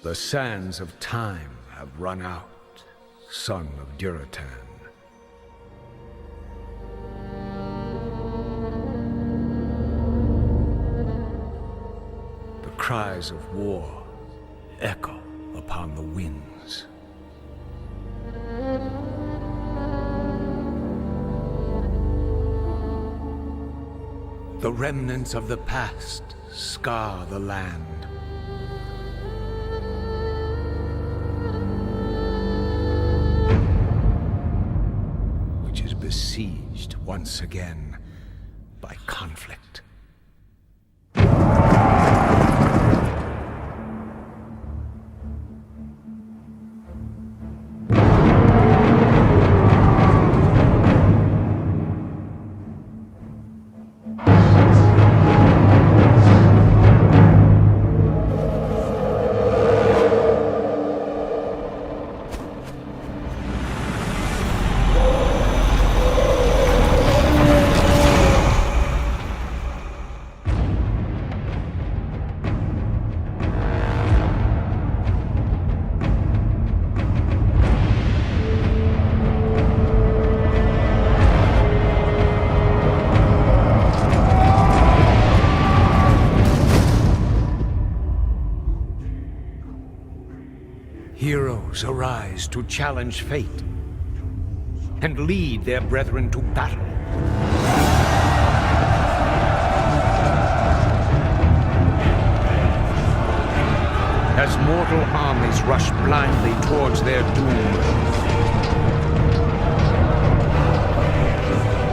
The sands of time have run out, son of Duratan. The cries of war echo upon the winds. The remnants of the past scar the land. Which is besieged once again by conflict. Heroes arise to challenge fate and lead their brethren to battle. As mortal armies rush blindly towards their doom,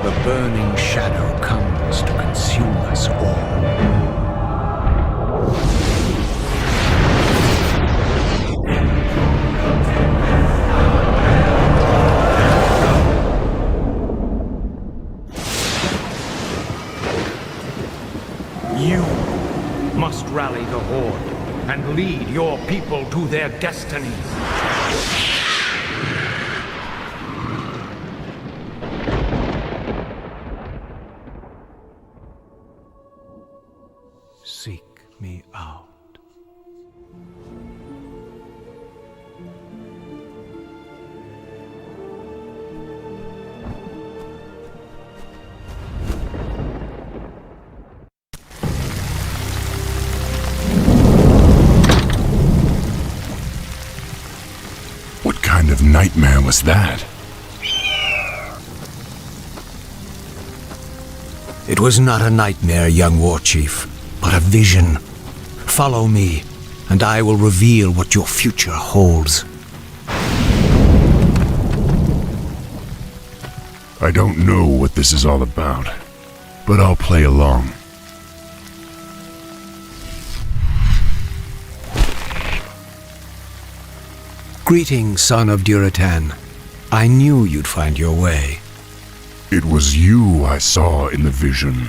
the burning shadow comes to consume us all. You must rally the Horde and lead your people to their destiny. Seek me out. What kind of nightmare was that? It was not a nightmare, young war chief, but a vision. Follow me, and I will reveal what your future holds. I don't know what this is all about, but I'll play along. Greetings, son of Duratan. I knew you'd find your way. It was you I saw in the vision.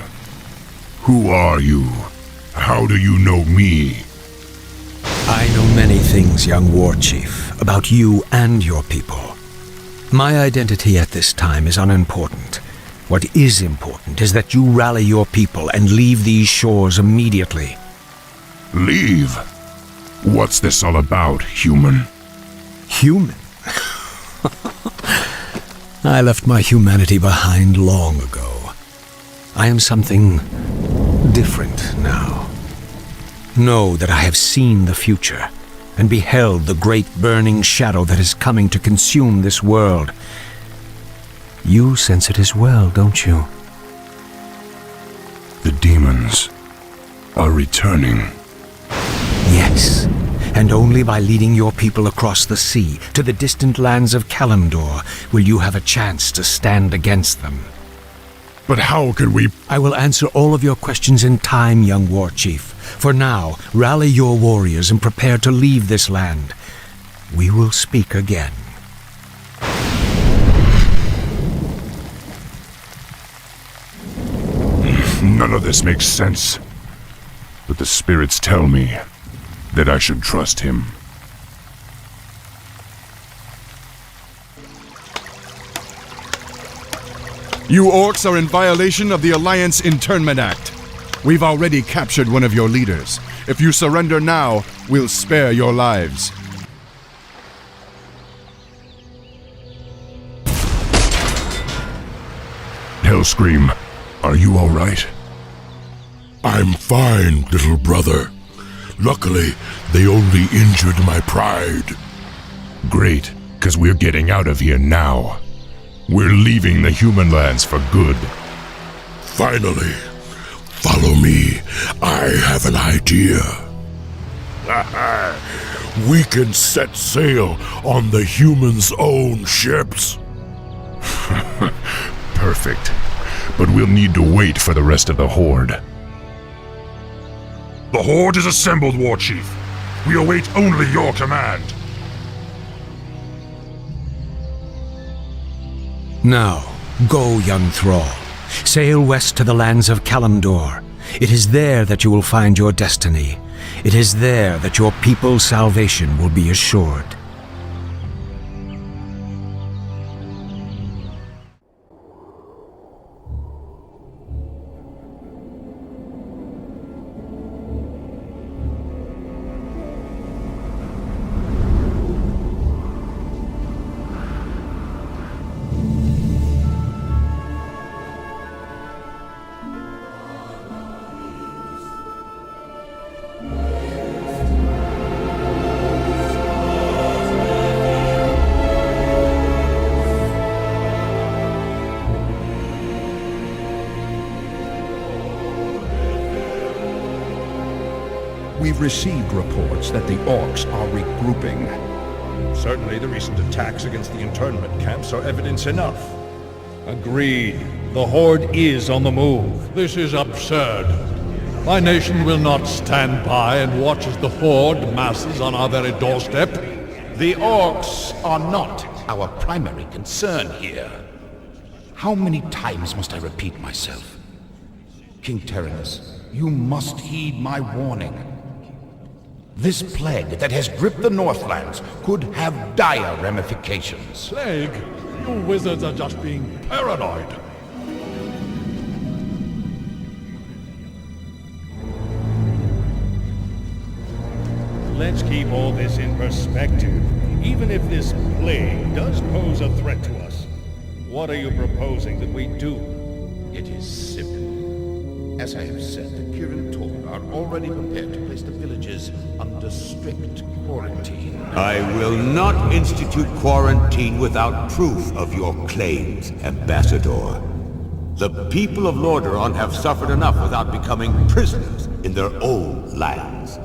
Who are you? How do you know me? I know many things, young war chief, about you and your people. My identity at this time is unimportant. What is important is that you rally your people and leave these shores immediately. Leave? What's this all about, human? Human? I left my humanity behind long ago. I am something different now. Know that I have seen the future and beheld the great burning shadow that is coming to consume this world. You sense it as well, don't you? The demons are returning. Yes, and only by leading your people across the sea to the distant lands of Kalimdor will you have a chance to stand against them. But how can we... I will answer all of your questions in time, young war chief. For now, rally your warriors and prepare to leave this land. We will speak again. None of this makes sense. But the spirits tell me that I should trust him. You orcs are in violation of the Alliance Internment Act. We've already captured one of your leaders, If you surrender now, we'll spare your lives. Hellscream, are you all right? I'm fine, little brother. Luckily, they only injured my pride. Great, because we're getting out of here now. We're leaving the human lands for good. Finally, follow me. I have an idea. We can set sail on the humans' own ships. Perfect. But we'll need to wait for the rest of the Horde. The Horde is assembled, War Chief. We await only your command. Now, go, young thrall. Sail west to the lands of Kalimdor. It is there that you will find your destiny. It is there that your people's salvation will be assured. We've received reports that the orcs are regrouping. Certainly the recent attacks against the internment camps are evidence enough. Agreed. The Horde is on the move. This is absurd. My nation will not stand by and watch as the Horde masses on our very doorstep. The orcs are not our primary concern here. How many times must I repeat myself? King Tyrannus, you must heed my warning. This plague that has gripped the Northlands could have dire ramifications. Plague? You wizards are just being paranoid. Let's keep all this in perspective. Even if this plague does pose a threat to us, what are you proposing that we do? It is simple. As I have said, the Kirin Tor are already prepared to place the villages under strict quarantine. I will not institute quarantine without proof of your claims, Ambassador. The people of Lordaeron have suffered enough without becoming prisoners in their own lands.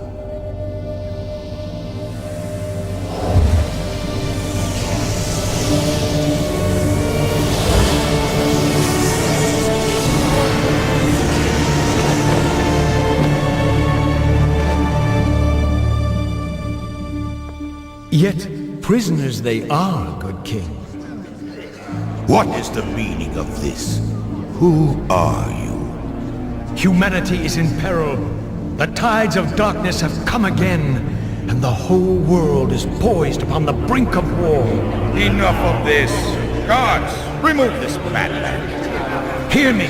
Yet, prisoners they are, good king. What is the meaning of this? Who are you? Humanity is in peril. The tides of darkness have come again, and the whole world is poised upon the brink of war. Enough of this! Guards, remove this madman! Hear me!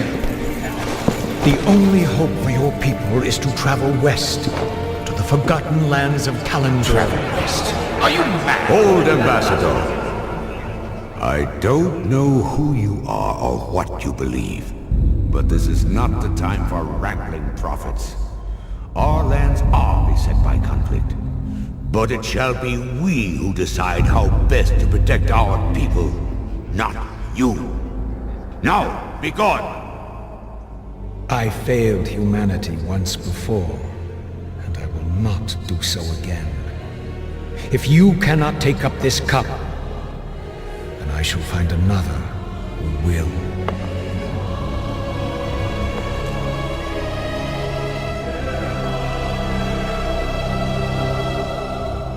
The only hope for your people is to travel west, to the forgotten lands of Kalimdor. Travel west? Are you mad? Old Ambassador. I don't know who you are or what you believe, but this is not the time for wrangling prophets. Our lands are beset by conflict, but it shall be we who decide how best to protect our people, not you. Now, be gone! I failed humanity once before, and I will not do so again. If you cannot take up this cup, then I shall find another who will.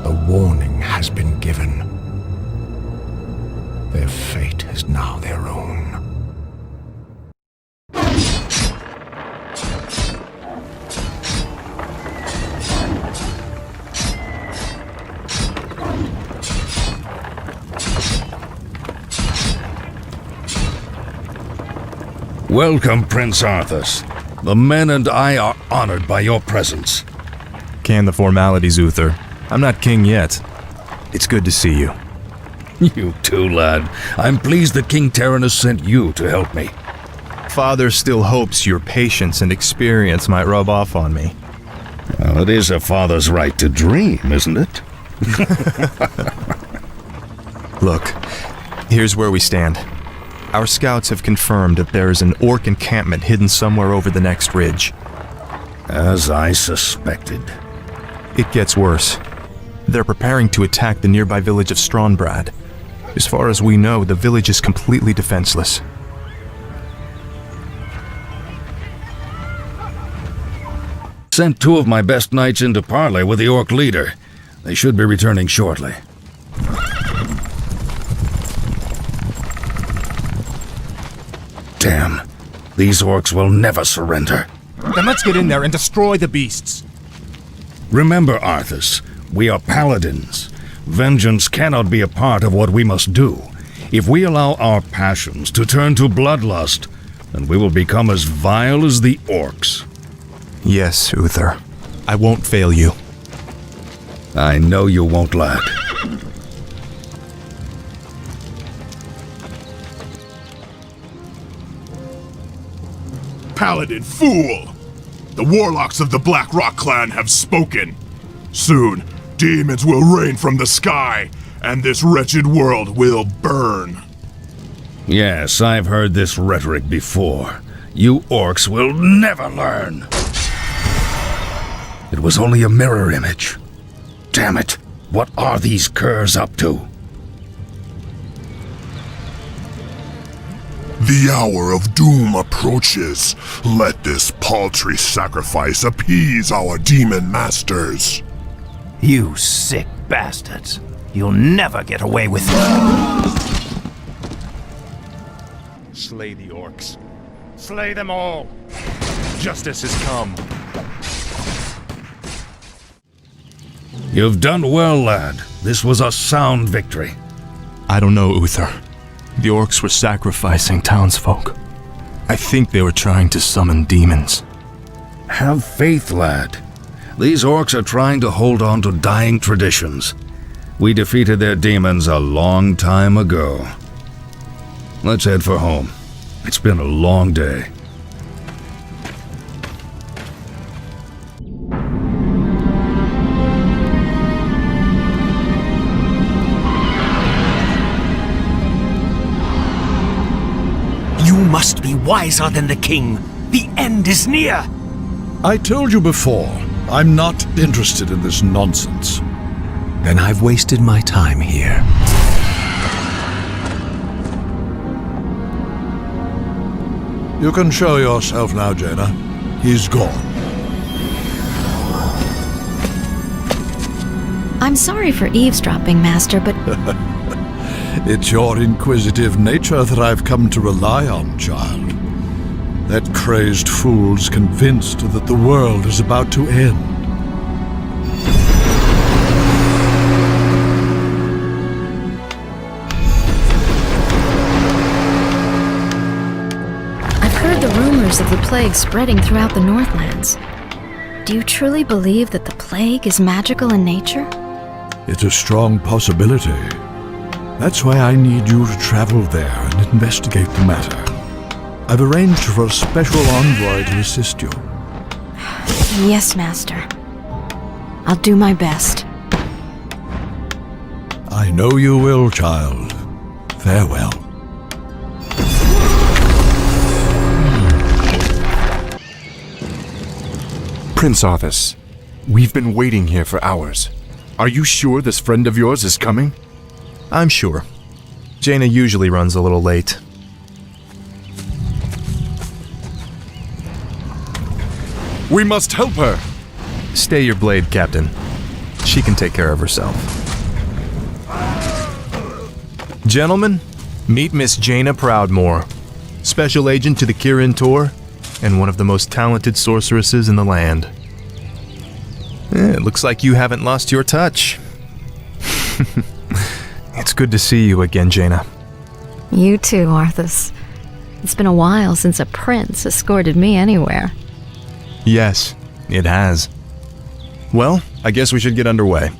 The warning has been given. Their fate is now their own. Welcome, Prince Arthas. The men and I are honored by your presence. Can the formalities, Uther. I'm not king yet. It's good to see you. You too, lad. I'm pleased that King Tyrannus sent you to help me. Father still hopes your patience and experience might rub off on me. Well, it is a father's right to dream, isn't it? Look, here's where we stand. Our scouts have confirmed that there is an orc encampment hidden somewhere over the next ridge. As I suspected. It gets worse. They're preparing to attack the nearby village of Strawnbrad. As far as we know, the village is completely defenseless. Sent 2 of my best knights into parley with the orc leader. They should be returning shortly. Damn. These orcs will never surrender. Then let's get in there and destroy the beasts. Remember, Arthas, we are paladins. Vengeance cannot be a part of what we must do. If we allow our passions to turn to bloodlust, then we will become as vile as the orcs. Yes, Uther. I won't fail you. I know you won't, lad. Paladin fool! The warlocks of the Black Rock clan have spoken. Soon, demons will rain from the sky, and this wretched world will burn. Yes, I've heard this rhetoric before. You orcs will never learn. It was only a mirror image. Damn it, what are these curs up to? The hour of doom approaches. Let this paltry sacrifice appease our demon masters. You sick bastards. You'll never get away with it. Slay the orcs. Slay them all. Justice has come. You've done well, lad. This was a sound victory. I don't know, Uther. The orcs were sacrificing townsfolk. I think they were trying to summon demons. Have faith, lad. These orcs are trying to hold on to dying traditions. We defeated their demons a long time ago. Let's head for home. It's been a long day. You must be wiser than the king. The end is near. I told you before, I'm not interested in this nonsense. Then I've wasted my time here. You can show yourself now, Jaina. He's gone. I'm sorry for eavesdropping, Master, but... It's your inquisitive nature that I've come to rely on, child. That crazed fool's convinced that the world is about to end. I've heard the rumors of the plague spreading throughout the Northlands. Do you truly believe that the plague is magical in nature? It's a strong possibility. That's why I need you to travel there and investigate the matter. I've arranged for a special envoy to assist you. Yes, Master. I'll do my best. I know you will, child. Farewell. Prince Arthas, we've been waiting here for hours. Are you sure this friend of yours is coming? I'm sure. Jaina usually runs a little late. We must help her! Stay your blade, Captain. She can take care of herself. Gentlemen, meet Miss Jaina Proudmoore, Special Agent to the Kirin Tor, and one of the most talented sorceresses in the land. It looks like you haven't lost your touch. It's good to see you again, Jaina. You too, Arthas. It's been a while since a prince escorted me anywhere. Yes, it has. Well, I guess we should get underway.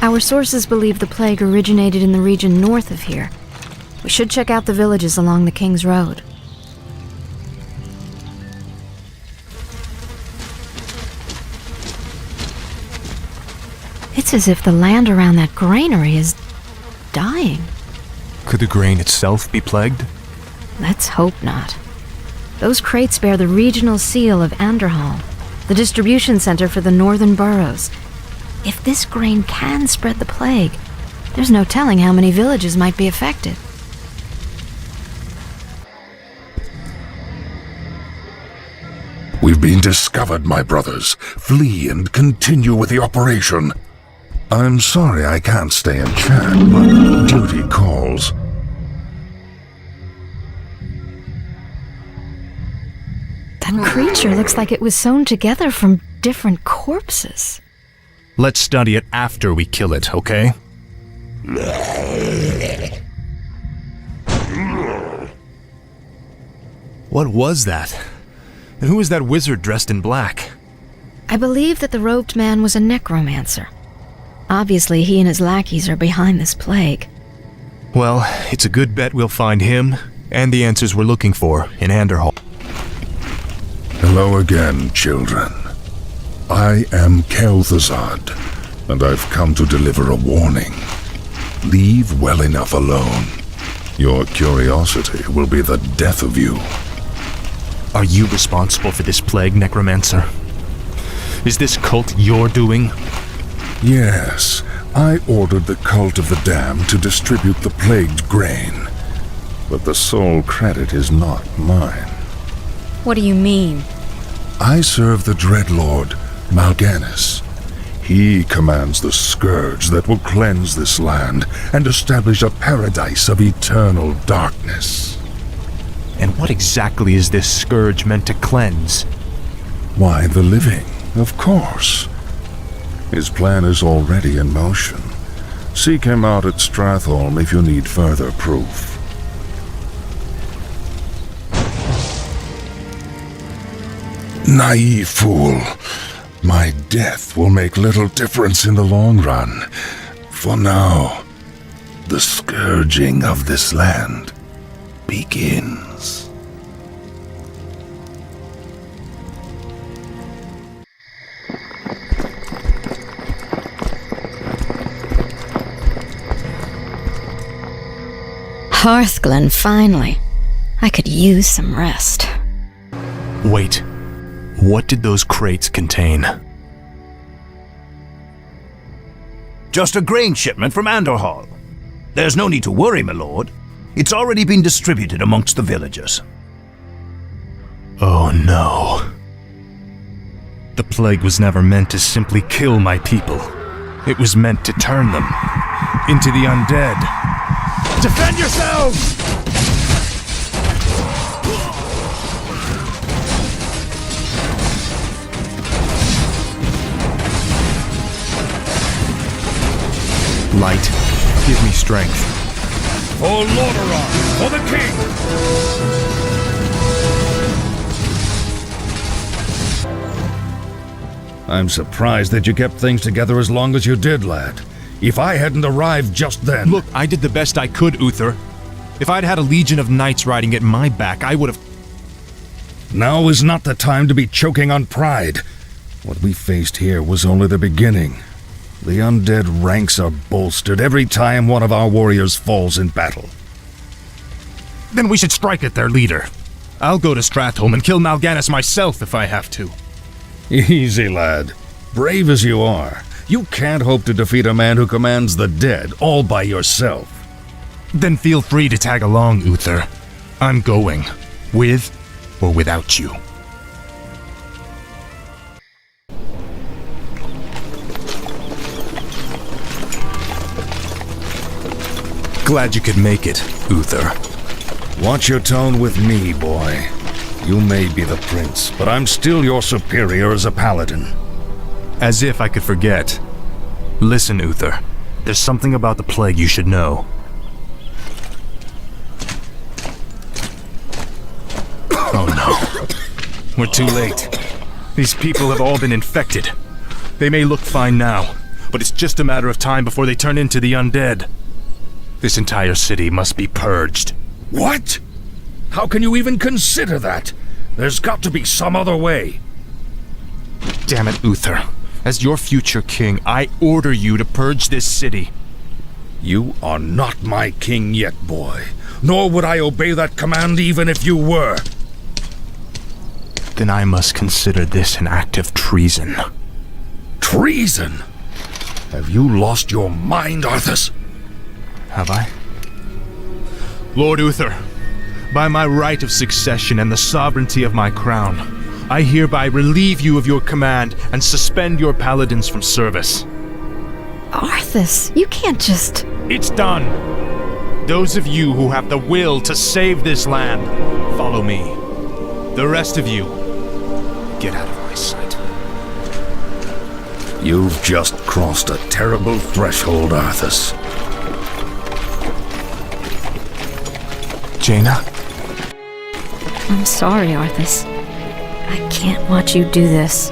Our sources believe the plague originated in the region north of here. We should check out the villages along the King's Road. It's as if the land around that granary is dying. Could the grain itself be plagued? Let's hope not. Those crates bear the regional seal of Anderhall, the distribution center for the northern boroughs. If this grain can spread the plague, there's no telling how many villages might be affected. We've been discovered, my brothers. Flee and continue with the operation. I'm sorry I can't stay and chat, but duty calls. That creature looks like it was sewn together from different corpses. Let's study it after we kill it, okay? What was that? And who was that wizard dressed in black? I believe that the robed man was a necromancer. Obviously, he and his lackeys are behind this plague. Well, it's a good bet we'll find him and the answers we're looking for in Anderhall. Hello again, children. I am Kel'Thuzad, and I've come to deliver a warning. Leave well enough alone. Your curiosity will be the death of you. Are you responsible for this plague, Necromancer? Is this cult your doing? Yes, I ordered the Cult of the Damned to distribute the plagued grain. But the sole credit is not mine. What do you mean? I serve the Dreadlord, Mal'Ganis. He commands the scourge that will cleanse this land and establish a paradise of eternal darkness. And what exactly is this scourge meant to cleanse? Why, the living, of course. His plan is already in motion. Seek him out at Stratholme if you need further proof. Naive fool. My death will make little difference in the long run. For now, the scourging of this land begins. Hearthglen, finally. I could use some rest. Wait. What did those crates contain? Just a grain shipment from Anderhall. There's no need to worry, my lord. It's already been distributed amongst the villagers. Oh no. The plague was never meant to simply kill my people. It was meant to turn them into the undead. Defend yourselves! Light, give me strength. For Lordaeron, for the king! I'm surprised that you kept things together as long as you did, lad. If I hadn't arrived just then... Look, I did the best I could, Uther. If I'd had a legion of knights riding at my back, I would have... Now is not the time to be choking on pride. What we faced here was only the beginning. The undead ranks are bolstered every time one of our warriors falls in battle. Then we should strike at their leader. I'll go to Stratholme and kill Mal'Ganis myself if I have to. Easy, lad. Brave as you are, you can't hope to defeat a man who commands the dead all by yourself. Then feel free to tag along, Uther. I'm going, with or without you. Glad you could make it, Uther. Watch your tone with me, boy. You may be the prince, but I'm still your superior as a paladin. As if I could forget. Listen, Uther. There's something about the plague you should know. Oh no. We're too late. These people have all been infected. They may look fine now, but it's just a matter of time before they turn into the undead. This entire city must be purged. What? How can you even consider that? There's got to be some other way. Damn it, Uther. As your future king, I order you to purge this city. You are not my king yet, boy. Nor would I obey that command even if you were. Then I must consider this an act of treason. Treason? Have you lost your mind, Arthas? Have I? Lord Uther, by my right of succession and the sovereignty of my crown, I hereby relieve you of your command and suspend your paladins from service. Arthas, you can't just... It's done. Those of you who have the will to save this land, follow me. The rest of you, get out of my sight. You've just crossed a terrible threshold, Arthas. Jaina? I'm sorry, Arthas. I can't watch you do this.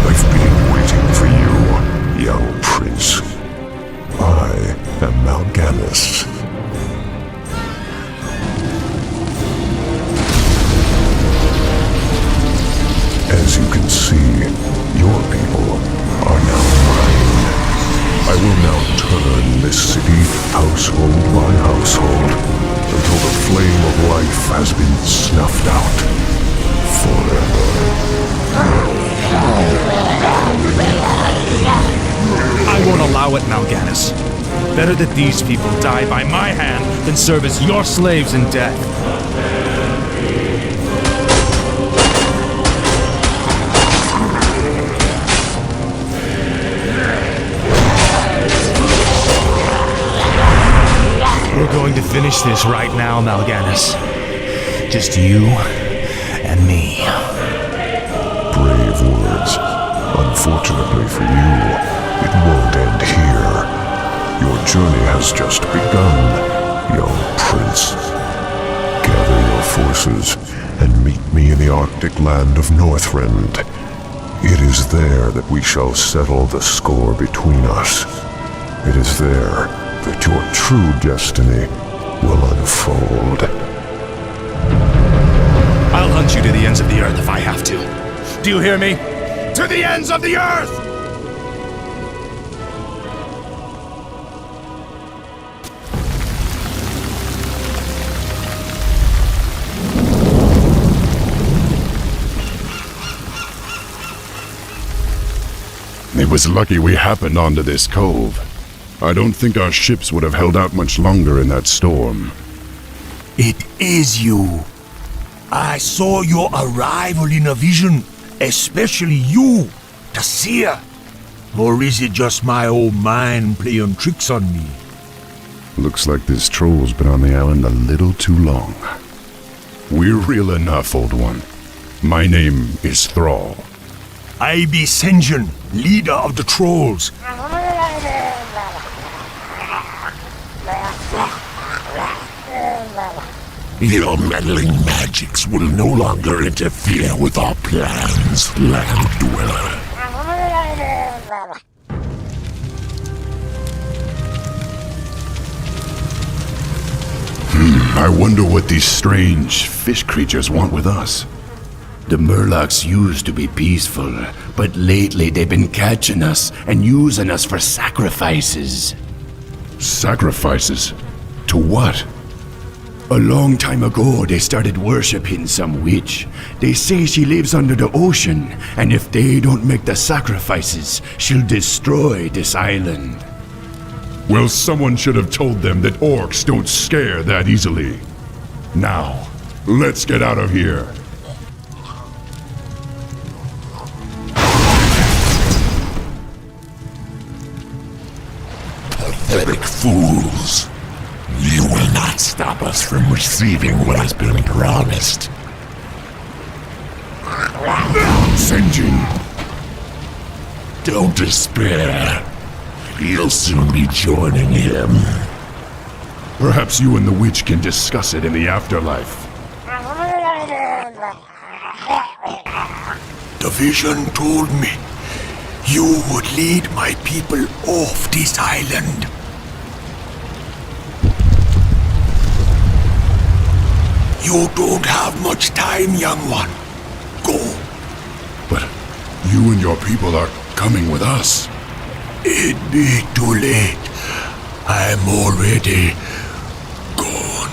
I've been waiting for you, young prince. I am Mal'Ganis. As you can see, your people are now mine. I will now turn this city household by household until the flame of life has been snuffed out forever. I won't allow it, Mal'Ganis. Better that these people die by my hand than serve as your slaves in death. We're going to finish this right now, Mal'Ganis. Just you and me. Brave words. Unfortunately for you, it won't end here. Your journey has just begun, young prince. Gather your forces and meet me in the Arctic land of Northrend. It is there that we shall settle the score between us. It is there that your true destiny will unfold. I'll hunt you to the ends of the earth if I have to. Do you hear me? To the ends of the earth! It was lucky we happened onto this cove. I don't think our ships would have held out much longer in that storm. It is you. I saw your arrival in a vision, especially you, the seer. Or is it just my old mind playing tricks on me? Looks like this troll's been on the island a little too long. We're real enough, old one. My name is Thrall. I be Sen'jin, leader of the trolls. Your meddling magics will no longer interfere with our plans, Land Dweller. I wonder what these strange fish creatures want with us. The Murlocs used to be peaceful, but lately they've been catching us and using us for sacrifices. Sacrifices? To what? A long time ago, they started worshipping some witch. They say she lives under the ocean, and if they don't make the sacrifices, she'll destroy this island. Well, someone should have told them that orcs don't scare that easily. Now, let's get out of here. Pathetic fools. You will not stop us from receiving what has been promised. Sen'jin! Don't despair. You'll soon be joining him. Perhaps you and the witch can discuss it in the afterlife. The vision told me you would lead my people off this island. You don't have much time, young one. Go. But you and your people are coming with us. It'd be too late. I'm already gone.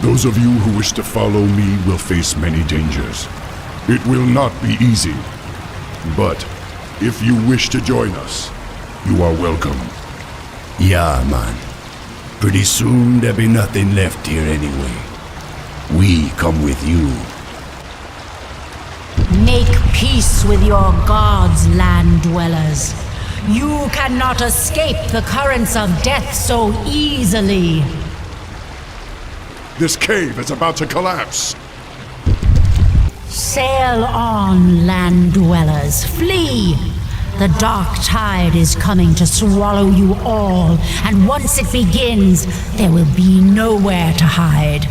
Those of you who wish to follow me will face many dangers. It will not be easy. But if you wish to join us, you are welcome. Yeah, man. Pretty soon there'll be nothing left here anyway. We come with you. Make peace with your gods, land dwellers. You cannot escape the currents of death so easily. This cave is about to collapse. Sail on, land dwellers. Flee! The dark tide is coming to swallow you all, and once it begins, there will be nowhere to hide.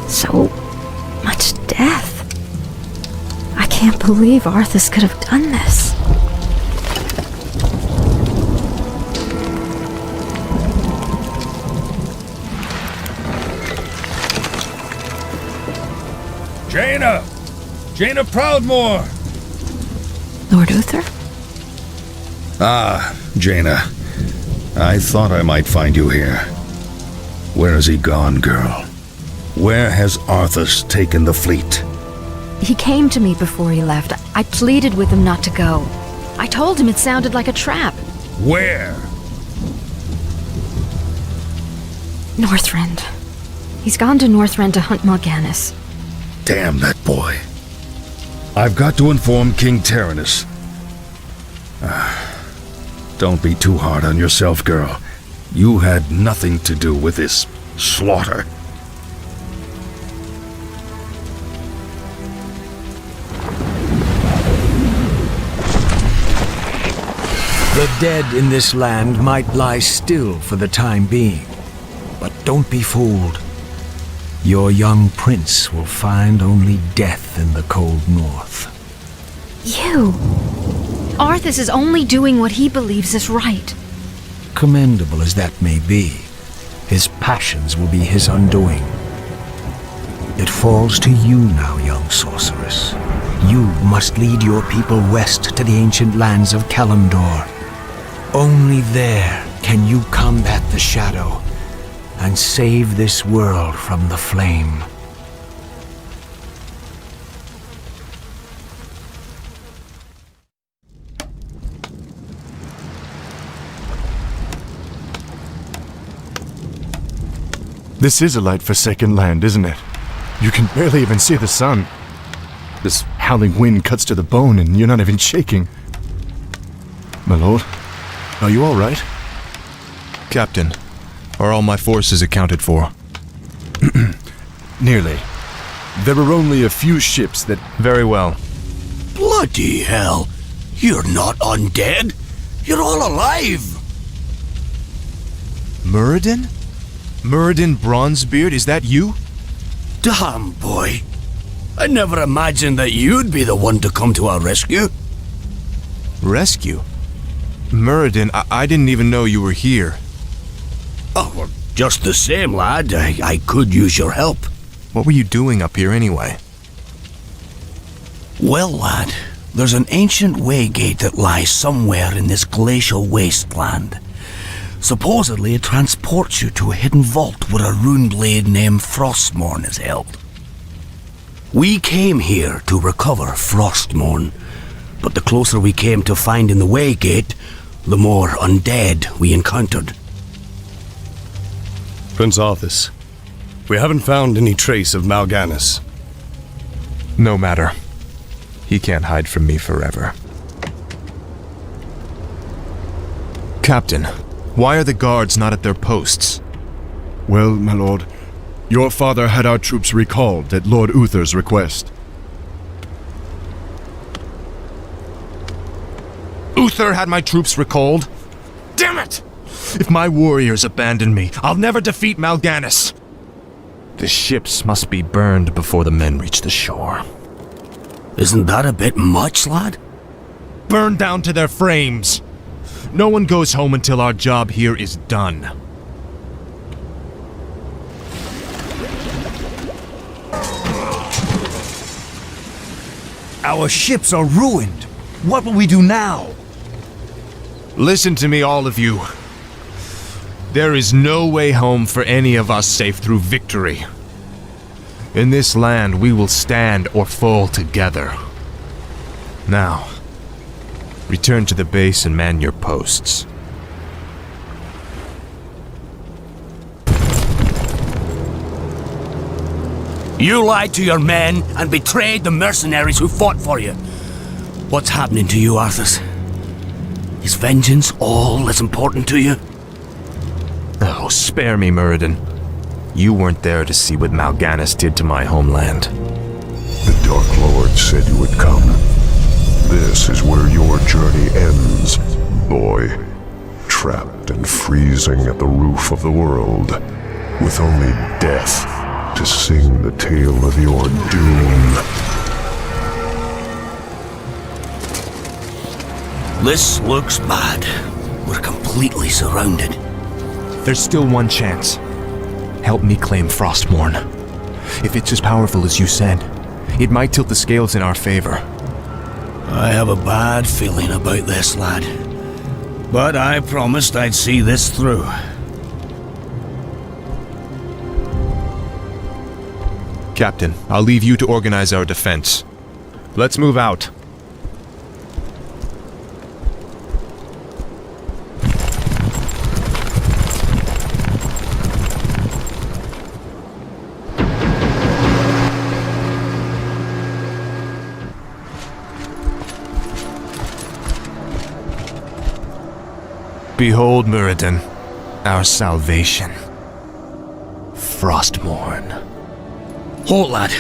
So much death. I can't believe Arthas could have done this. Jaina! Jaina Proudmoore! Lord Uther? Ah, Jaina. I thought I might find you here. Where has he gone, girl? Where has Arthas taken the fleet? He came to me before he left. I pleaded with him not to go. I told him it sounded like a trap. Where? Northrend. He's gone to Northrend to hunt Mal'Ganis. Damn that boy. I've got to inform King Tyrannus. Don't be too hard on yourself, girl. You had nothing to do with this slaughter. The dead in this land might lie still for the time being, but don't be fooled. Your young prince will find only death in the cold north. You! Arthas is only doing what he believes is right. Commendable as that may be, his passions will be his undoing. It falls to you now, young sorceress. You must lead your people west to the ancient lands of Kalimdor. Only there can you combat the shadow and save this world from the flame. This is a light-forsaken land, isn't it? You can barely even see the sun. This howling wind cuts to the bone and you're not even shaking. My lord, are you all right? Captain, are all my forces accounted for? Nearly. There are only a few ships that... Very well. Bloody hell! You're not undead! You're all alive! Muradin? Muradin Bronzebeard, is that you? Damn, boy. I never imagined that you'd be the one to come to our rescue. Rescue? Muradin, I didn't even know you were here. Oh, well, just the same, lad. I could use your help. What were you doing up here anyway? Well, lad, there's an ancient waygate that lies somewhere in this glacial wasteland. Supposedly, it transports you to a hidden vault where a rune blade named Frostmourne is held. We came here to recover Frostmourne, but the closer we came to finding the waygate, the more undead we encountered. Prince Arthas, we haven't found any trace of Mal'Ganis. No matter. He can't hide from me forever. Captain, why are the guards not at their posts? Well, my lord, your father had our troops recalled at Lord Uther's request. Uther had my troops recalled? Damn it! If my warriors abandon me, I'll never defeat Mal'Ganis. The ships must be burned before the men reach the shore. Isn't that a bit much, lad? Burned down to their frames. No one goes home until our job here is done. Our ships are ruined. What will we do now? Listen to me, all of you. There is no way home for any of us save through victory. In this land, we will stand or fall together. Now, return to the base and man your posts. You lied to your men and betrayed the mercenaries who fought for you. What's happening to you, Arthas? Is vengeance all as important to you? Oh, spare me, Muradin. You weren't there to see what Mal'Ganis did to my homeland. The Dark Lord said you would come. This is where your journey ends, boy. Trapped and freezing at the roof of the world, with only death to sing the tale of your doom. This looks bad. We're completely surrounded. There's still one chance. Help me claim Frostmourne. If it's as powerful as you said, it might tilt the scales in our favor. I have a bad feeling about this, lad. But I promised I'd see this through. Captain, I'll leave you to organize our defense. Let's move out. Behold, Muradin, our salvation. Frostmourne. Halt, lad.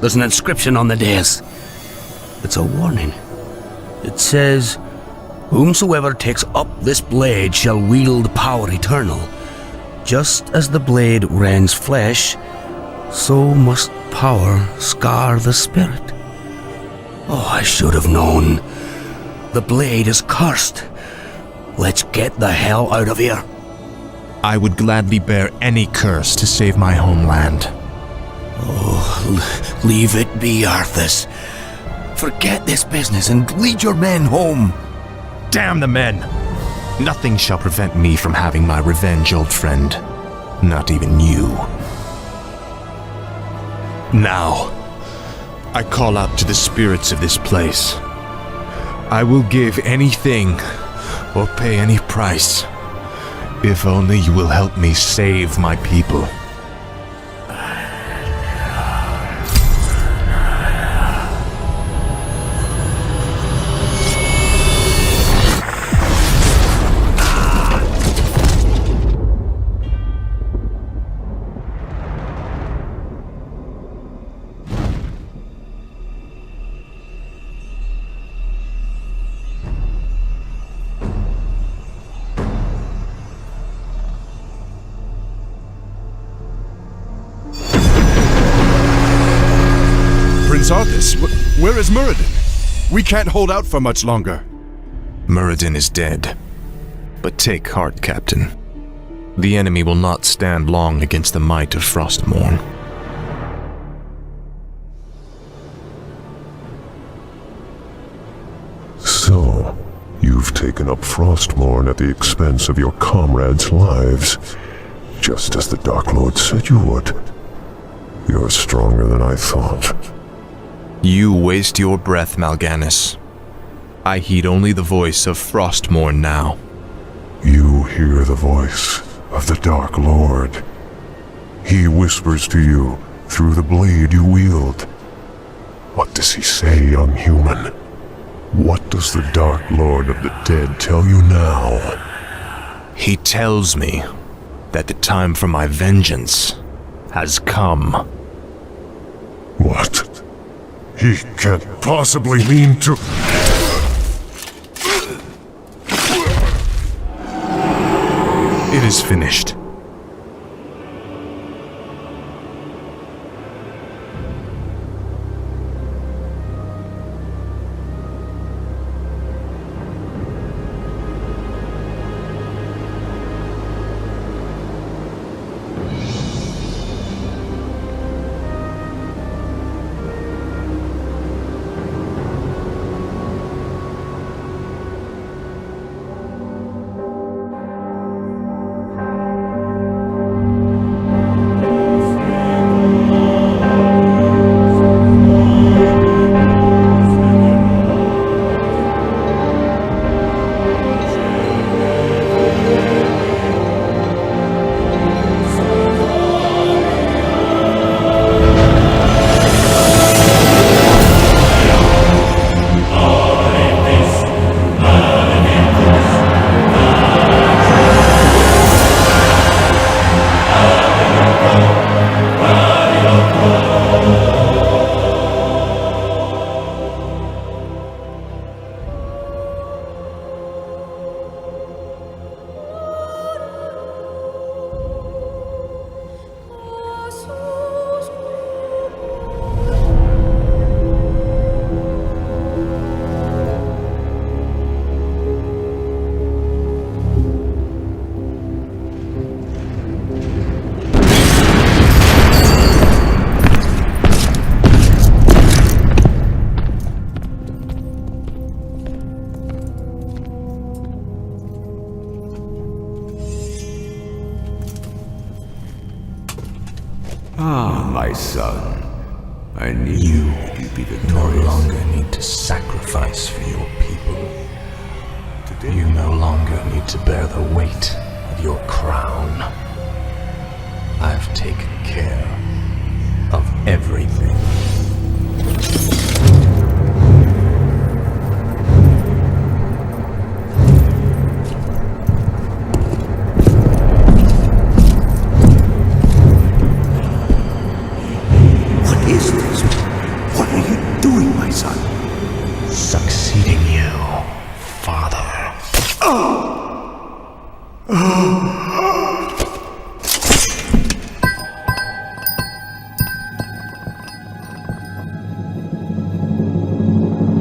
There's an inscription on the dais. It's a warning. It says, "Whomsoever takes up this blade shall wield power eternal. Just as the blade rends flesh, so must power scar the spirit." Oh, I should have known. The blade is cursed. Let's get the hell out of here. I would gladly bear any curse to save my homeland. Oh, leave it be, Arthas. Forget this business and lead your men home. Damn the men! Nothing shall prevent me from having my revenge, old friend. Not even you. Now, I call out to the spirits of this place. I will give anything or pay any price, if only you will help me save my people. Prince Arthas, where is Muradin? We can't hold out for much longer. Muradin is dead. But take heart, Captain. The enemy will not stand long against the might of Frostmourne. So, you've taken up Frostmourne at the expense of your comrades' lives, just as the Dark Lord said you would. You're stronger than I thought. You waste your breath, Mal'Ganis. I heed only the voice of Frostmourne now. You hear the voice of the Dark Lord. He whispers to you through the blade you wield. What does he say, young human? What does the Dark Lord of the Dead tell you now? He tells me that the time for my vengeance has come. What? He can't possibly mean to... It is finished. Ah, my son. I knew you to be victorious. No longer need to sacrifice for your people. You no longer need to bear the weight of your crown. I've taken care of everything. What is this? What are you doing, my son? Succeeding you, father.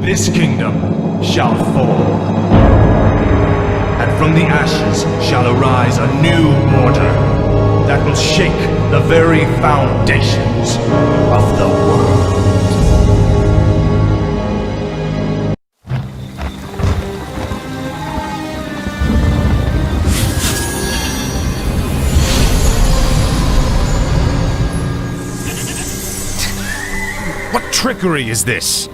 This kingdom shall fall, and from the ashes shall arise a new order that will shake the very foundations of the world. What trickery is this?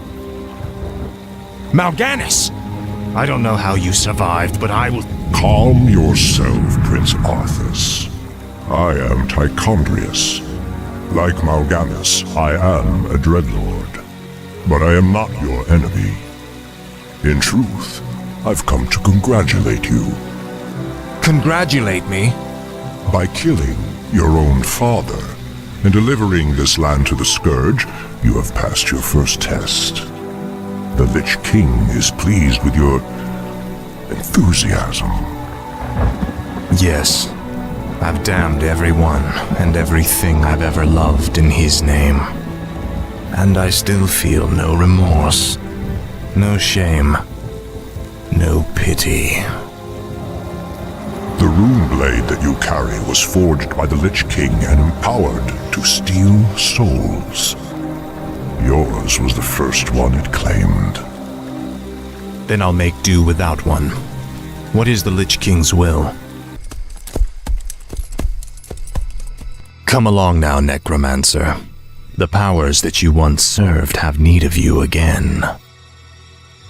Mal'Ganis! I don't know how you survived, but I will... Calm yourself, Prince Arthas. I am Tichondrius. Like Mal'Ganis, I am a Dreadlord. But I am not your enemy. In truth, I've come to congratulate you. Congratulate me? By killing your own father and delivering this land to the Scourge, you have passed your first test. The Lich King is pleased with your enthusiasm. Yes, I've damned everyone and everything I've ever loved in his name. And I still feel no remorse, no shame, no pity. The rune blade that you carry was forged by the Lich King and empowered to steal souls. Yours was the first one it claimed. Then I'll make do without one. What is the Lich King's will? Come along now, Necromancer. The powers that you once served have need of you again.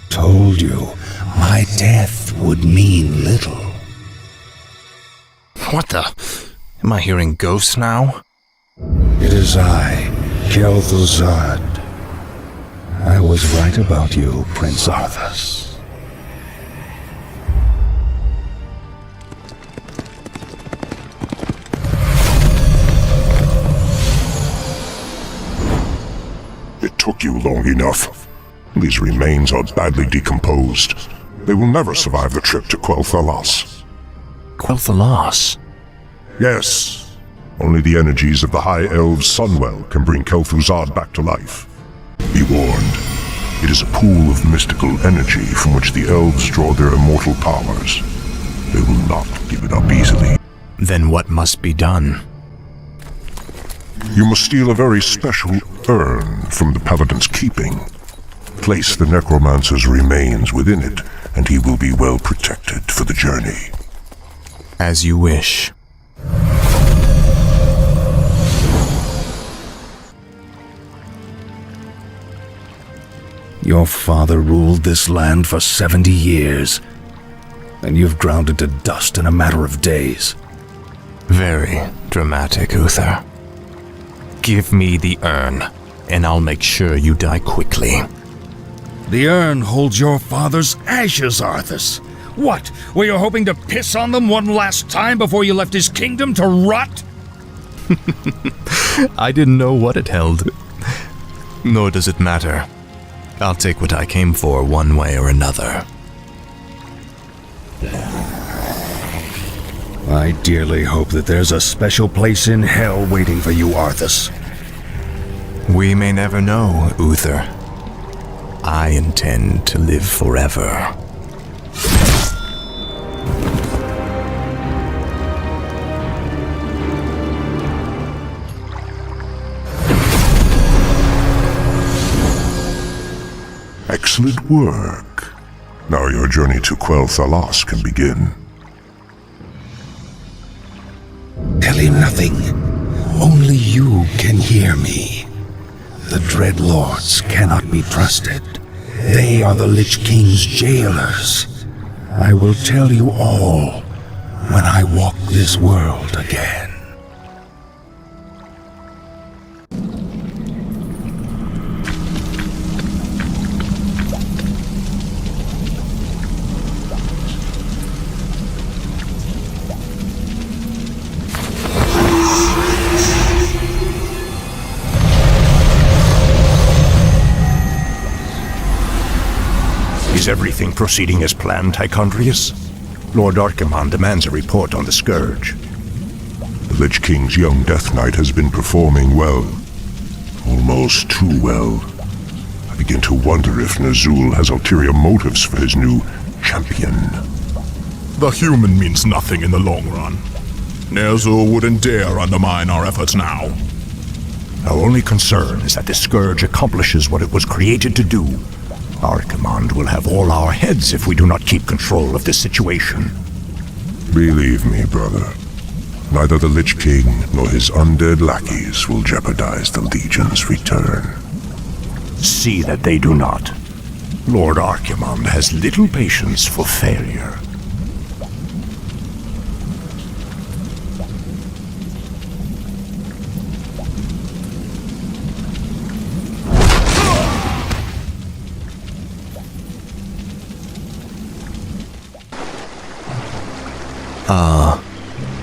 Told you, my death would mean little. What the? Am I hearing ghosts now? It is I, Kel'Thuzad. was right about you, Prince Arthas. It took you long enough. These remains are badly decomposed. They will never survive the trip to Quel'Thalas. Quel'Thalas? Yes. Only the energies of the High Elves' Sunwell can bring Kel'Thuzad back to life. Be warned. It is a pool of mystical energy from which the elves draw their immortal powers. They will not give it up easily. Then what must be done? You must steal a very special urn from the Paladin's keeping. Place the necromancer's remains within it, and he will be well protected for the journey. As you wish. Your father ruled this land for 70 years, and you've ground it to dust in a matter of days. Very dramatic, Uther. Give me the urn, and I'll make sure you die quickly. The urn holds your father's ashes, Arthas. What, were you hoping to piss on them one last time before you left his kingdom to rot? I didn't know what it held. Nor does it matter. I'll take what I came for one way or another. I dearly hope that there's a special place in hell waiting for you, Arthas. We may never know, Uther. I intend to live forever. Excellent work. Now your journey to Quel'Thalas can begin. Tell him nothing. Only you can hear me. The Dreadlords cannot be trusted. They are the Lich King's jailers. I will tell you all when I walk this world again. Is everything proceeding as planned, Tychondrius? Lord Archimonde demands a report on the Scourge. The Lich King's young Death Knight has been performing well. Almost too well. I begin to wonder if Ner'zhul has ulterior motives for his new champion. The human means nothing in the long run. Ner'zhul wouldn't dare undermine our efforts now. Our only concern is that the Scourge accomplishes what it was created to do. Archimonde will have all our heads if we do not keep control of this situation. Believe me, brother. Neither the Lich King nor his undead lackeys will jeopardize the Legion's return. See that they do not. Lord Archimonde has little patience for failure.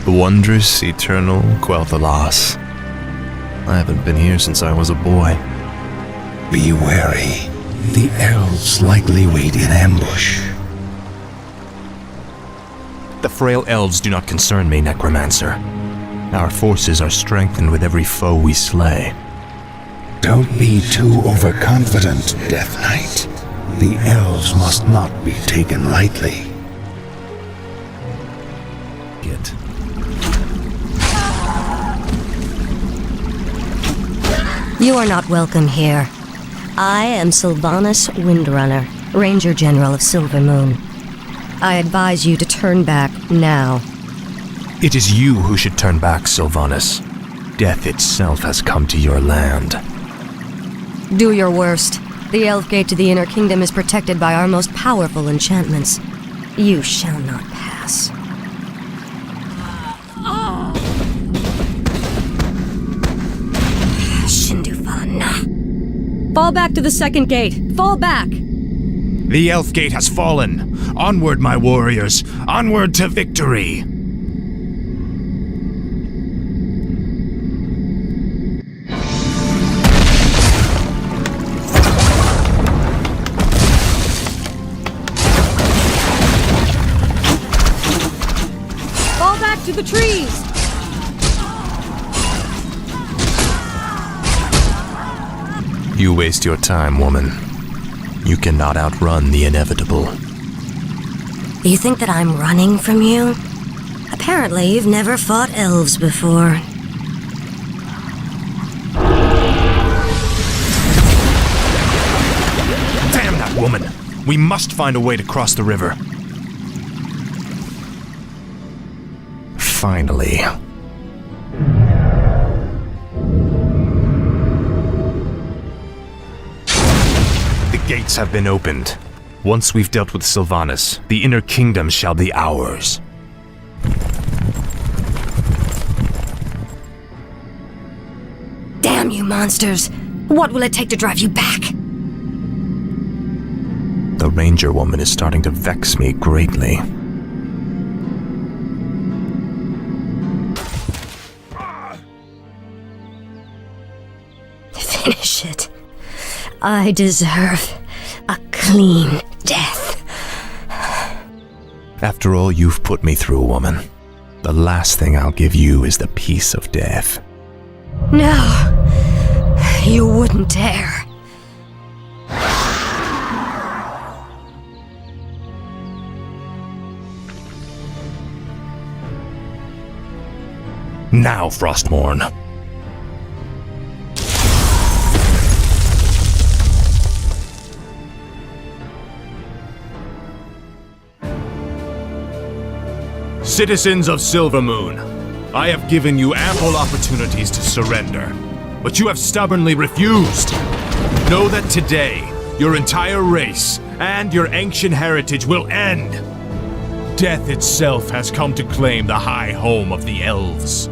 The wondrous, eternal Quel'Thalas. I haven't been here since I was a boy. Be wary. The elves likely wait in ambush. The frail elves do not concern me, Necromancer. Our forces are strengthened with every foe we slay. Don't be too overconfident, Death Knight. The elves must not be taken lightly. You are not welcome here. I am Sylvanas Windrunner, Ranger General of Silver Moon. I advise you to turn back now. It is you who should turn back, Sylvanas. Death itself has come to your land. Do your worst. The Elf Gate to the Inner Kingdom is protected by our most powerful enchantments. You shall not pass. Fall back to the second gate. Fall back! The Elf Gate has fallen. Onward, my warriors. Onward to victory. Fall back to the trees! You waste your time, woman. You cannot outrun the inevitable. You think that I'm running from you? Apparently, you've never fought elves before. Damn that woman! We must find a way to cross the river. Finally. The gates have been opened. Once we've dealt with Sylvanas, the inner kingdom shall be ours. Damn you monsters! What will it take to drive you back? The ranger woman is starting to vex me greatly. Finish it. I deserve a clean death. After all you've put me through, woman, the last thing I'll give you is the peace of death. No, you wouldn't dare. Now, Frostmourne. Citizens of Silvermoon, I have given you ample opportunities to surrender, but you have stubbornly refused. Know that today, your entire race and your ancient heritage will end. Death itself has come to claim the high home of the elves.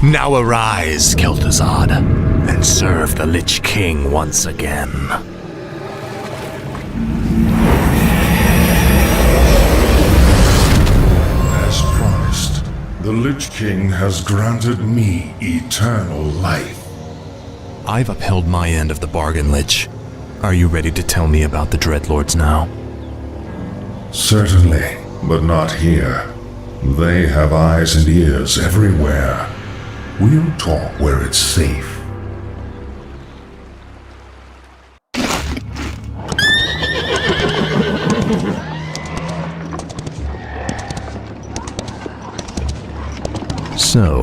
Now arise, Kel'Thuzad, and serve the Lich King once again. As promised, the Lich King has granted me eternal life. I've upheld my end of the bargain, Lich. Are you ready to tell me about the Dreadlords now? Certainly, but not here. They have eyes and ears everywhere. We'll talk where it's safe. So,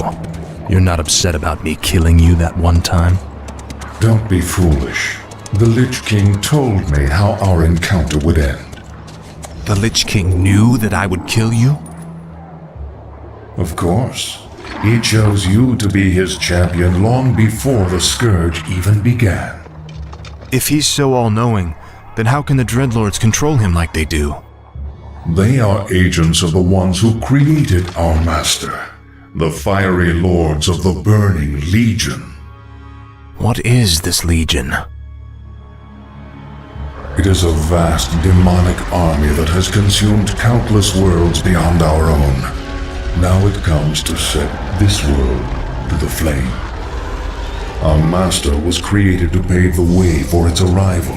you're not upset about me killing you that one time? Don't be foolish. The Lich King told me how our encounter would end. The Lich King knew that I would kill you? Of course. He chose you to be his champion long before the Scourge even began. If he's so all-knowing, then how can the Dreadlords control him like they do? They are agents of the ones who created our master, the fiery lords of the Burning Legion. What is this Legion? It is a vast demonic army that has consumed countless worlds beyond our own. Now it comes to set this world to the flame. Our master was created to pave the way for its arrival.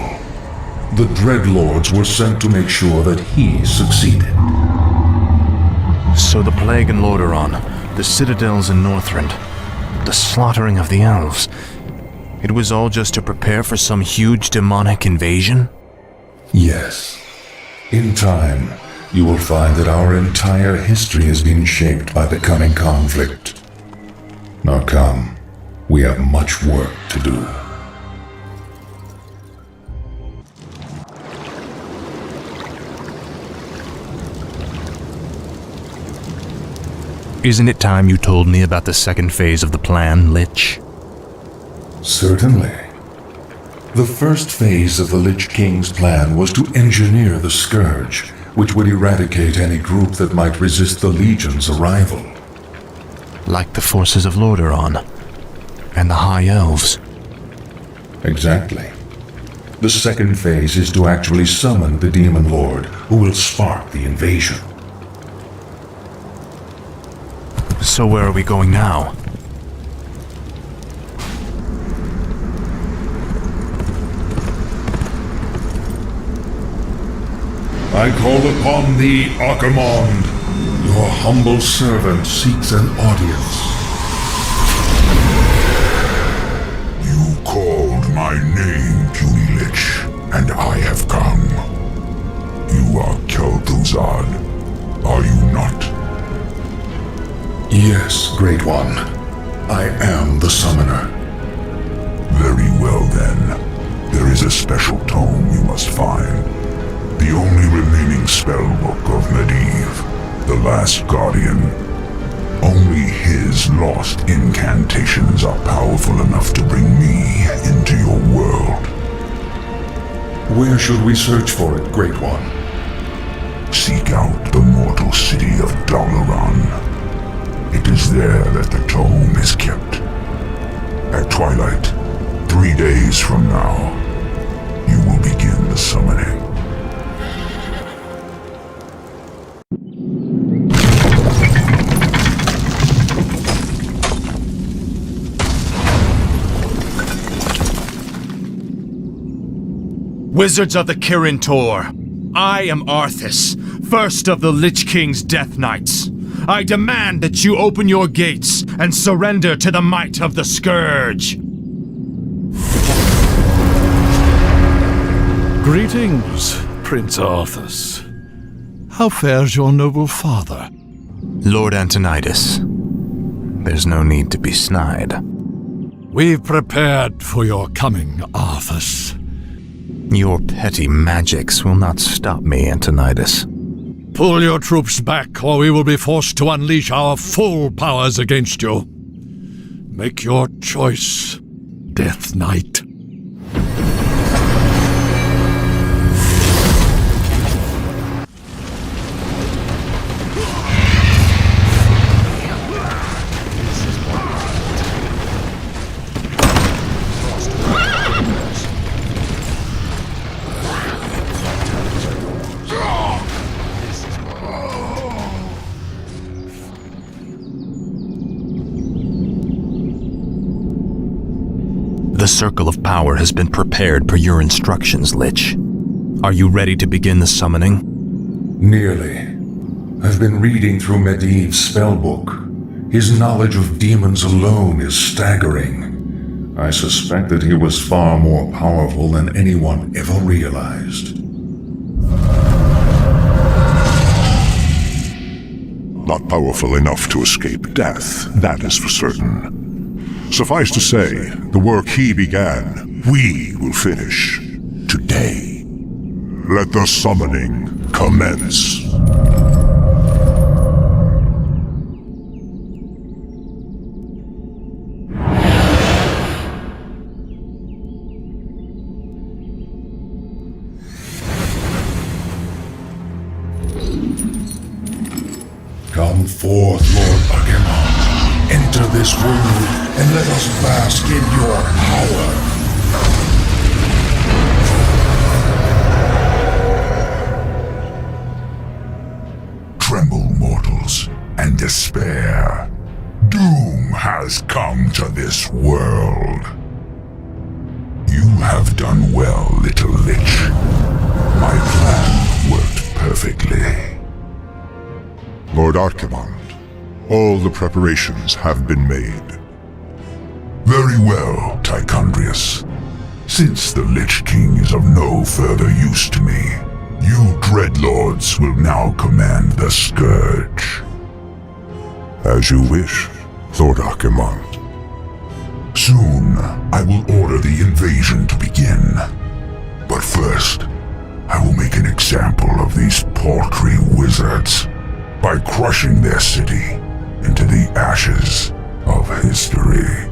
The Dreadlords were sent to make sure that he succeeded. So the Plague in Lordaeron, the citadels in Northrend, the slaughtering of the elves, it was all just to prepare for some huge demonic invasion? Yes. In time, you will find that our entire history has been shaped by the coming conflict. Now come, we have much work to do. Isn't it time you told me about the second phase of the plan, Lich? Certainly. The first phase of the Lich King's plan was to engineer the Scourge, which would eradicate any group that might resist the Legion's arrival. Like the forces of Lordaeron and the High Elves. Exactly. The second phase is to actually summon the Demon Lord, who will spark the invasion. So where are we going now? I call upon thee, Archimonde. Your humble servant seeks an audience. You called my name, puny lich, and I have come. You are Kel'Thuzad, are you not? Yes, Great One. I am the summoner. Very well then. There is a special tome you must find. The only remaining spellbook of Medivh, the Last Guardian. Only his lost incantations are powerful enough to bring me into your world. Where should we search for it, Great One? Seek out the mortal city of Dalaran. It is there that the tome is kept. At twilight, 3 days from now, you will begin the summoning. Wizards of the Kirin Tor, I am Arthas, first of the Lich King's Death Knights. I demand that you open your gates and surrender to the might of the Scourge. Greetings, Prince Arthas. How fares your noble father? Lord Antonidas. There's no need to be snide. We've prepared for your coming, Arthas. Your petty magics will not stop me, Antonidas. Pull your troops back, or we will be forced to unleash our full powers against you. Make your choice, Death Knight. The Circle of Power has been prepared per your instructions, Lich. Are you ready to begin the summoning? Nearly. I've been reading through Medivh's spellbook. His knowledge of demons alone is staggering. I suspect that he was far more powerful than anyone ever realized. Not powerful enough to escape death, that is for certain. Suffice to say, the work he began, we will finish today. Let the summoning commence. Come forth, Lord Archimonde. Enter this world, and let us bask in your power. Tremble, mortals, and despair. Doom has come to this world. You have done well, little lich. My plan worked perfectly. Lord Archimonde, all the preparations have been made. Very well, Tichondrius. Since the Lich King is of no further use to me, you Dreadlords will now command the Scourge. As you wish, Lord Archimonde. Soon, I will order the invasion to begin. But first, I will make an example of these paltry wizards by crushing their city into the ashes of history.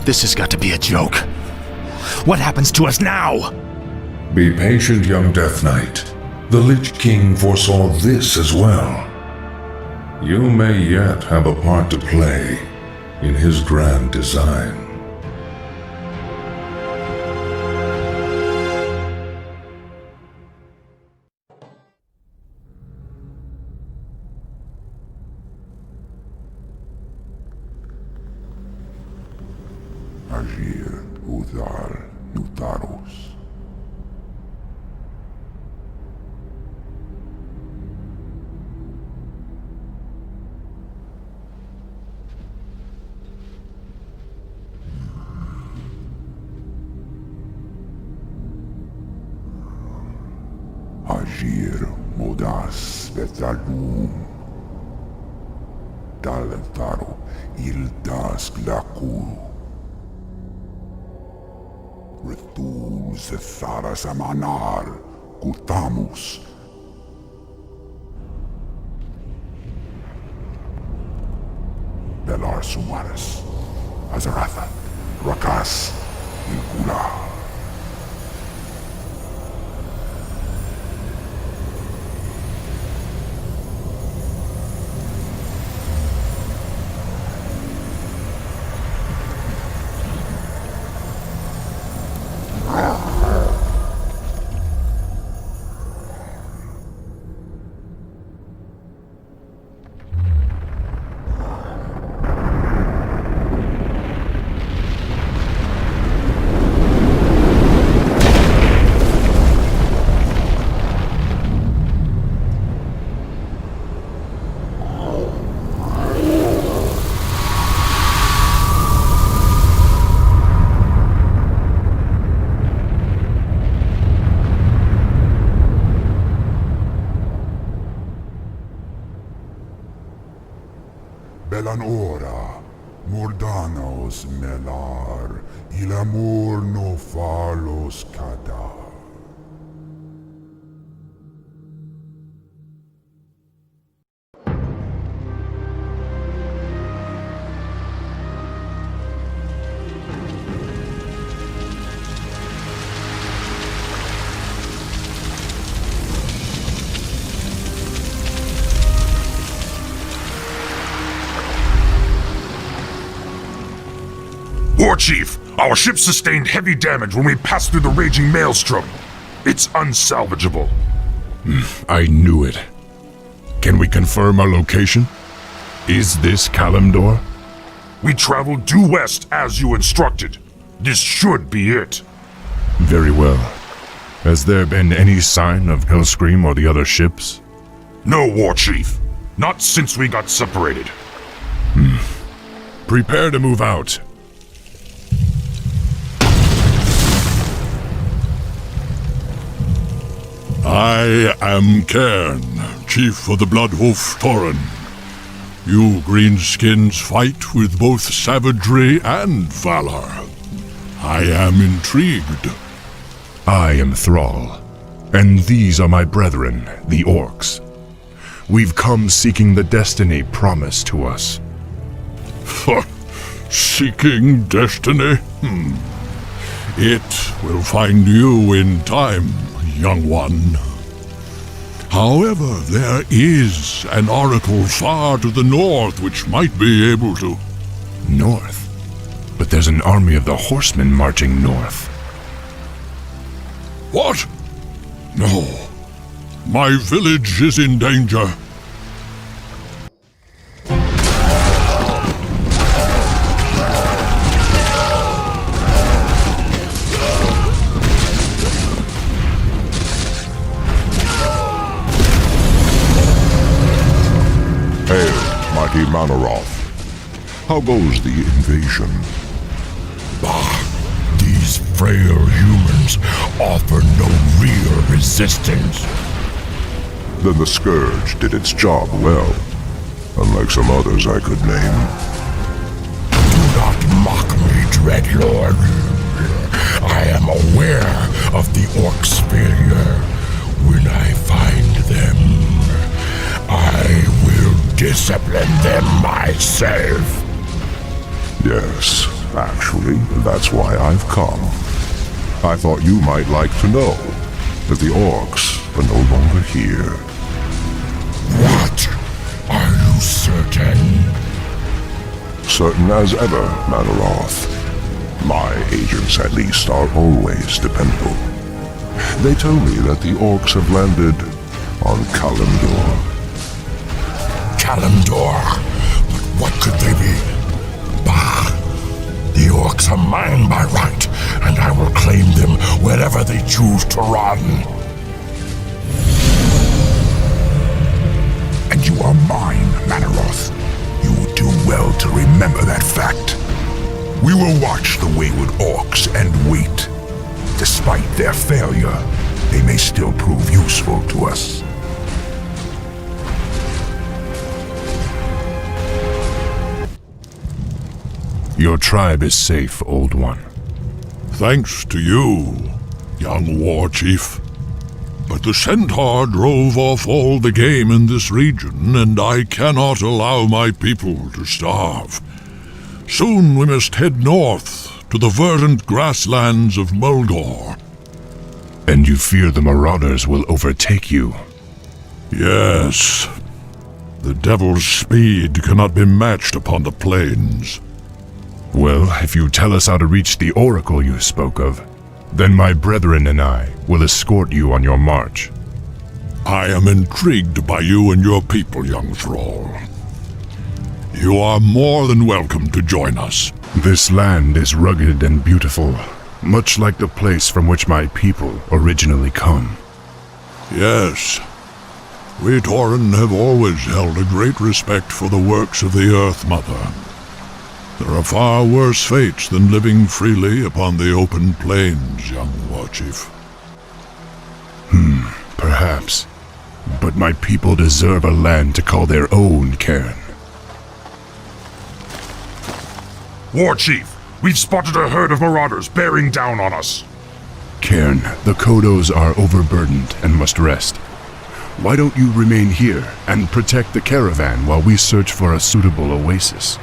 This has got to be a joke. What happens to us now? Be patient, young Death Knight. The Lich King foresaw this as well. You may yet have a part to play in his grand design. Agir, Udal, Nutarus. Agir, Modas, Vetalum. Talentaro, Ildas, Glaku. Retul Zethara Samanar, Kutamus. Belar Sumaris, Azaratha, Rakas, Ilkula. Belan ora, mordanos melar, il amor no falos cadar. War Chief, our ship sustained heavy damage when we passed through the raging maelstrom. It's unsalvageable. I knew it. Can we confirm our location? Is this Kalimdor? We traveled due west as you instructed. This should be it. Very well. Has there been any sign of Hellscream or the other ships? No, War Chief. Not since we got separated. Prepare to move out. I am Cairn, Chief of the Bloodwolf Tauren. You greenskins fight with both savagery and valor. I am intrigued. I am Thrall, and these are my brethren, the Orcs. We've come seeking the destiny promised to us. Seeking destiny? It will find you in time, young one. However, there is an oracle far to the north which might be able to... North? But there's an army of the horsemen marching north. What? No. My village is in danger. Mighty Manaroth. How goes the invasion? These frail humans offer no real resistance. Then the Scourge did its job well, unlike some others I could name. Do not mock me, Dreadlord. I am aware of the Orcs' failure. When I find them, I will discipline them myself. Yes, actually, that's why I've come. I thought you might like to know that the orcs are no longer here. What? Are you certain? Certain as ever, Manaroth. My agents, at least, are always dependable. They tell me that the orcs have landed on Kalimdor. Kalimdor? But what could they be? Bah! The orcs are mine by right, and I will claim them wherever they choose to run. And you are mine, Manaroth. You will do well to remember that fact. We will watch the wayward orcs and wait. Despite their failure, they may still prove useful to us. Your tribe is safe, Old One. Thanks to you, young war chief. But the centaur drove off all the game in this region, and I cannot allow my people to starve. Soon we must head north to the verdant grasslands of Mulgore. And you fear the marauders will overtake you? Yes. The devil's speed cannot be matched upon the plains. Well, if you tell us how to reach the oracle you spoke of, then my brethren and I will escort you on your march. I am intrigued by you and your people, young thrall. You are more than welcome to join us. This land is rugged and beautiful, much like the place from which my people originally come. Yes. We Tauren have always held a great respect for the works of the Earth Mother. There are far worse fates than living freely upon the open plains, young warchief. Perhaps. But my people deserve a land to call their own, Cairn. Warchief, we've spotted a herd of marauders bearing down on us. Cairn, the Kodos are overburdened and must rest. Why don't you remain here and protect the caravan while we search for a suitable oasis?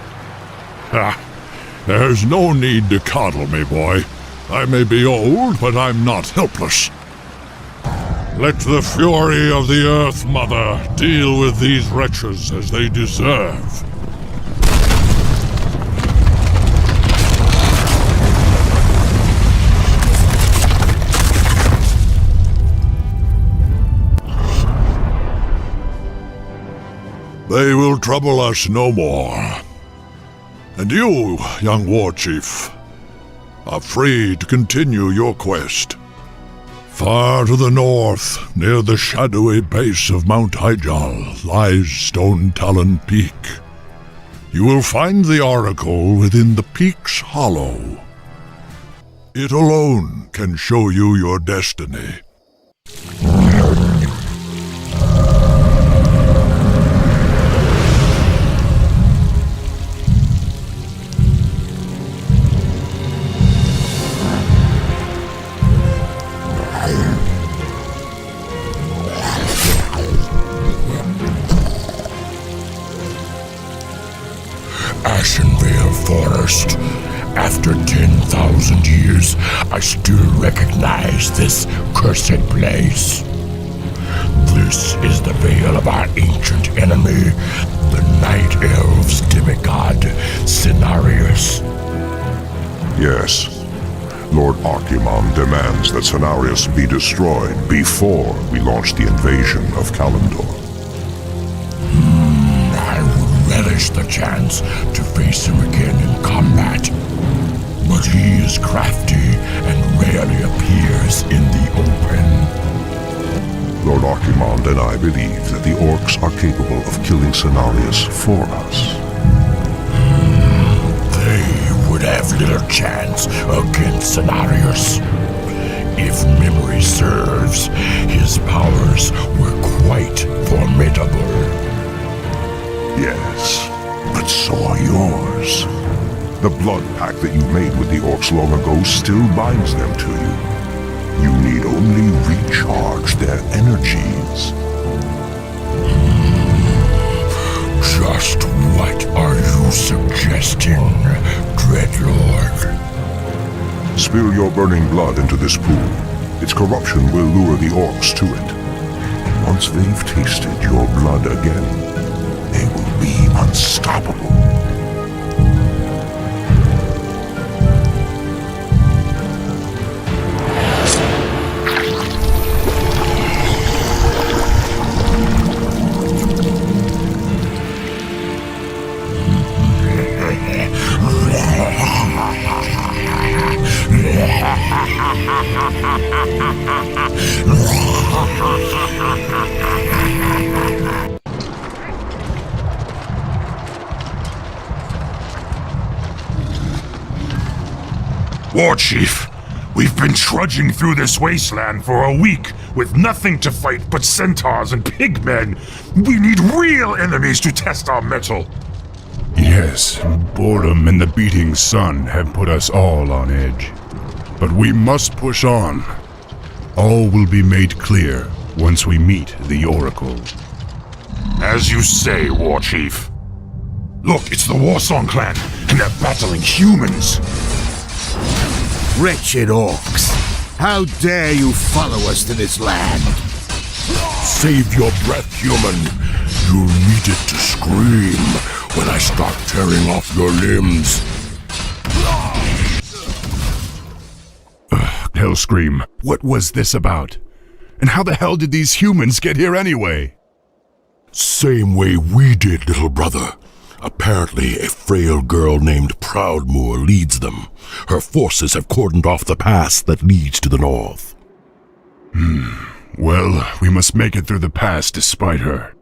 Ha! There's no need to coddle me, boy. I may be old, but I'm not helpless. Let the fury of the Earth Mother deal with these wretches as they deserve. They will trouble us no more. And you, young warchief, are free to continue your quest. Far to the north, near the shadowy base of Mount Hyjal, lies Stone Talon Peak. You will find the oracle within the peak's hollow. It alone can show you your destiny. Ashenvale Forest. After 10,000 years, I still recognize this cursed place. This is the veil of our ancient enemy, the Night Elves' demigod, Cenarius. Yes. Lord Archimon demands that Cenarius be destroyed before we launch the invasion of Kalimdor. I would relish the chance to face him again in combat. But he is crafty and rarely appears in the open. Lord Archimon and I believe that the orcs are capable of killing Cenarius for us. They would have little chance against Cenarius. If memory serves, his powers were quite formidable. Yes, but so are yours. The blood pact that you made with the orcs long ago still binds them to you. You need only recharge their energies. Just what are you suggesting, Dreadlord? spill your burning blood into this pool. Its corruption will lure the orcs to it. Once they've tasted your blood again, they will be unstoppable. War Chief, we've been trudging through this wasteland for a week with nothing to fight but centaurs and pigmen. We need real enemies to test our mettle. Yes, boredom and the beating sun have put us all on edge. But we must push on. All will be made clear once we meet the Oracle. As you say, War Chief. Look, it's the Warsong clan, and they're battling humans. Wretched orcs! How dare you follow us to this land? Save your breath, human. You'll need it to scream when I start tearing off your limbs. Hellscream, what was this about? And how the hell did these humans get here anyway? Same way we did, little brother. Apparently, a frail girl named Proudmoore leads them. Her forces have cordoned off the pass that leads to the north. Well, we must make it through the pass despite her.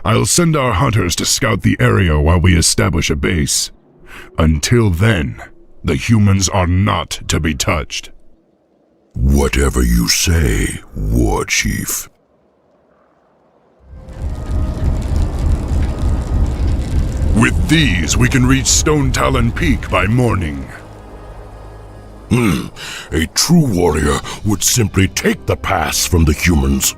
I'll send our hunters to scout the area while we establish a base. Until then, the humans are not to be touched. Whatever you say, War Chief. With these, we can reach Stone Talon Peak by morning. A true warrior would simply take the pass from the humans.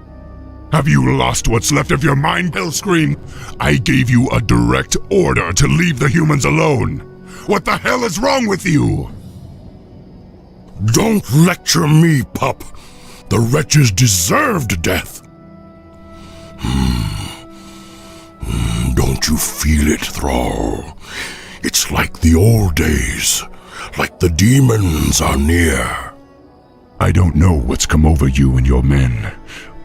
Have you lost what's left of your mind, Hellscream? I gave you a direct order to leave the humans alone. What the hell is wrong with you? Don't lecture me, pup. The wretches deserved death. Don't you feel it, Thrall? It's like the old days, like the demons are near. I don't know what's come over you and your men,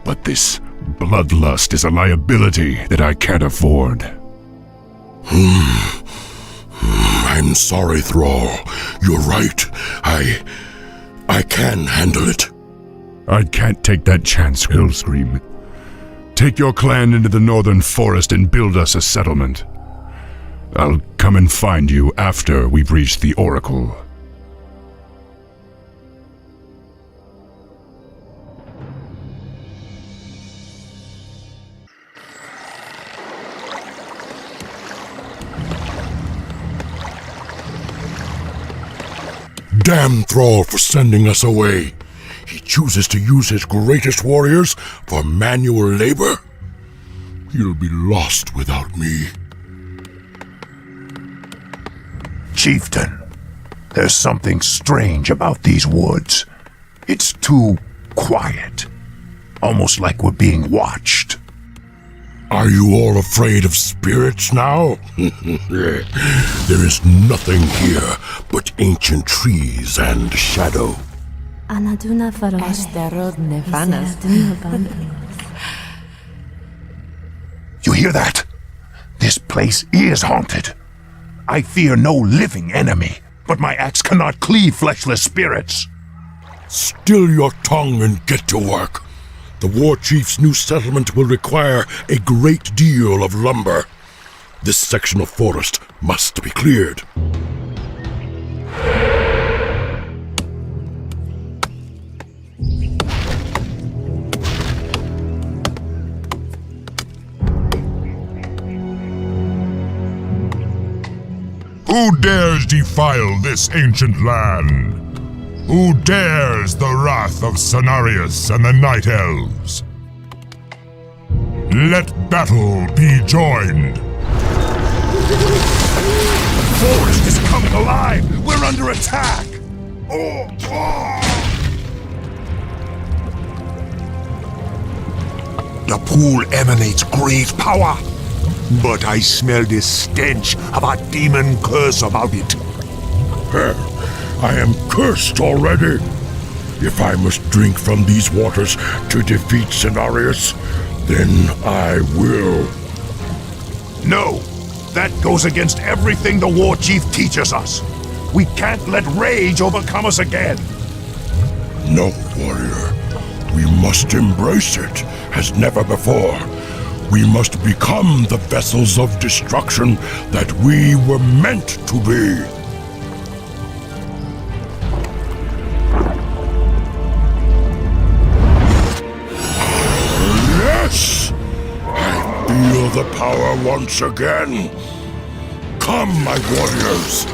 but this bloodlust is a liability that I can't afford. I'm sorry, Thrall. You're right. I can handle it. I can't take that chance, Hellscream. Take your clan into the northern forest and build us a settlement. I'll come and find you after we've reached the Oracle. Damn Thrall for sending us away. He chooses to use his greatest warriors for manual labor. He'll be lost without me. Chieftain, there's something strange about these woods. It's too quiet. Almost like we're being watched. Are you all afraid of spirits now? There is nothing here but ancient trees and shadow. You hear that? This place is haunted. I fear no living enemy, but my axe cannot cleave fleshless spirits. Still your tongue and get to work. The War Chief's new settlement will require a great deal of lumber. This section of forest must be cleared. Who dares defile this ancient land? Who dares the wrath of Cenarius and the Night Elves? Let battle be joined. The forest is coming alive! We're under attack! The pool emanates great power, but I smell this stench of a demon curse about it. I am cursed already. If I must drink from these waters to defeat Cenarius, then I will. No, that goes against everything the war chief teaches us. We can't let rage overcome us again. No, warrior. We must embrace it as never before. We must become the vessels of destruction that we were meant to be. Yes! I feel the power once again. Come, my warriors.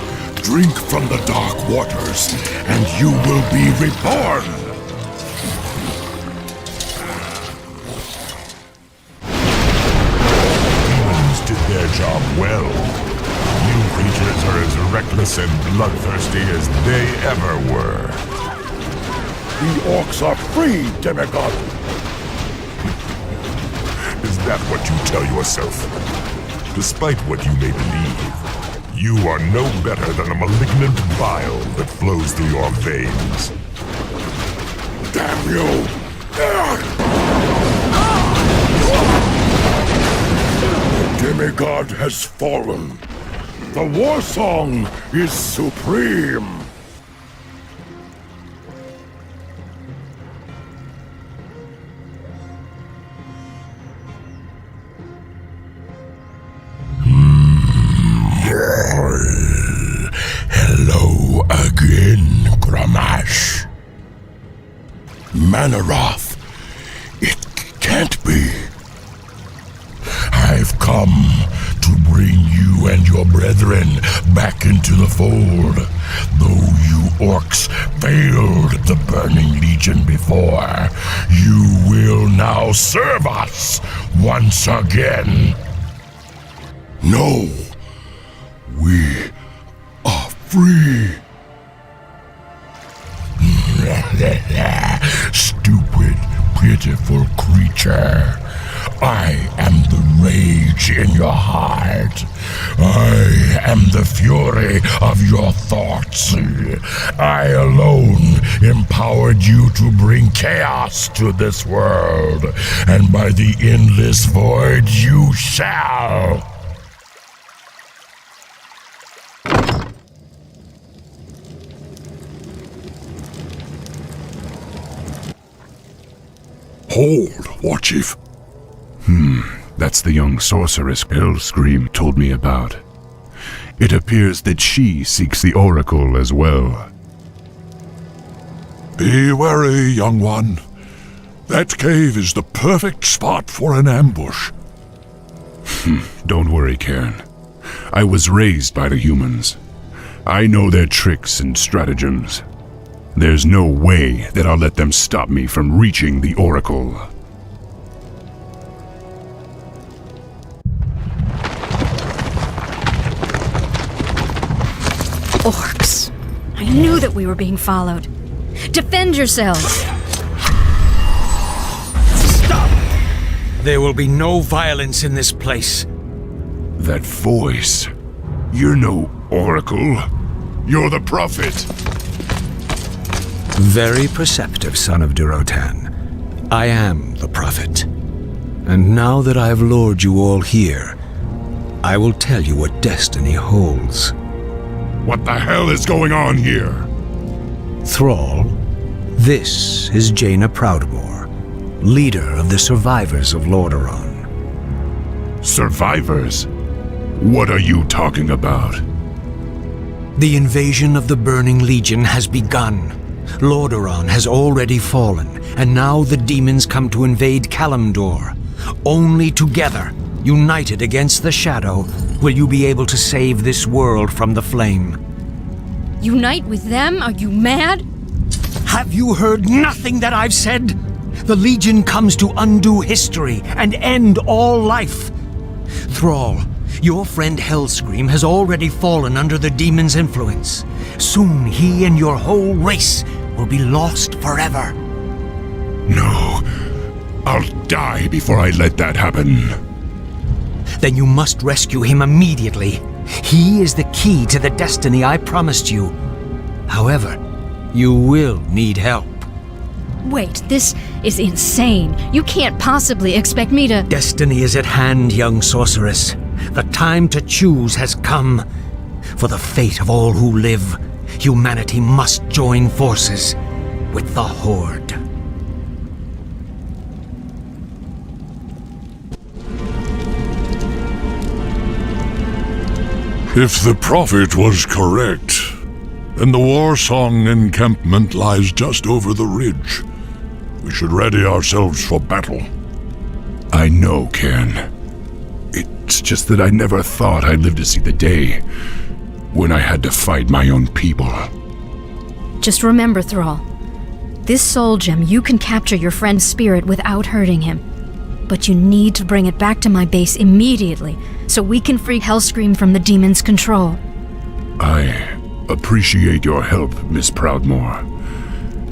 Drink from the dark waters, and you will be reborn. Demons did their job well. You creatures are as reckless and bloodthirsty as they ever were. The orcs are free, demigod. Is that what you tell yourself? Despite what you may believe, you are no better than a malignant bile that flows through your veins. Damn you! The demigod has fallen. The war song is supreme. Hello again, Gramash. Manaroth, it can't be. I've come to bring you and your brethren back into the fold. Though you orcs failed the Burning Legion before, you will now serve us once again. No, we are free. Stupid, pitiful creature. I am the rage in your heart. I am the fury of your thoughts. I alone empowered you to bring chaos to this world, and by the endless void you shall. Hold, Warchief. That's the young sorceress Hellscream told me about. It appears that she seeks the Oracle as well. Be wary, young one. That cave is the perfect spot for an ambush. Don't worry, Cairn. I was raised by the humans. I know their tricks and stratagems. There's no way that I'll let them stop me from reaching the Oracle. Orcs. I knew that we were being followed. Defend yourselves! Stop! There will be no violence in this place. That voice. You're no Oracle. You're the Prophet. Very perceptive, son of Durotan. I am the Prophet. And now that I have lured you all here, I will tell you what destiny holds. What the hell is going on here? Thrall, this is Jaina Proudmoore, leader of the survivors of Lordaeron. Survivors? What are you talking about? The invasion of the Burning Legion has begun. Lordaeron has already fallen, and now the demons come to invade Kalimdor. Only together, united against the Shadow, will you be able to save this world from the flame. Unite with them? Are you mad? Have you heard nothing that I've said? The Legion comes to undo history and end all life. Thrall, Your friend Hellscream has already fallen under the demon's influence. Soon he and your whole race will be lost forever. No. I'll die before I let that happen. Then you must rescue him immediately. He is the key to the destiny I promised you. However, you will need help. Wait, this is insane. You can't possibly expect me to... Destiny is at hand, young sorceress. The time to choose has come. For the fate of all who live, humanity must join forces with the Horde. If the prophet was correct, then the Warsong encampment lies just over the ridge. We should ready ourselves for battle. I know, Cairn. It's just that I never thought I'd live to see the day when I had to fight my own people. Just remember, Thrall. This soul gem, you can capture your friend's spirit without hurting him. But you need to bring it back to my base immediately, so we can free Hellscream from the demon's control. I appreciate your help, Miss Proudmoore.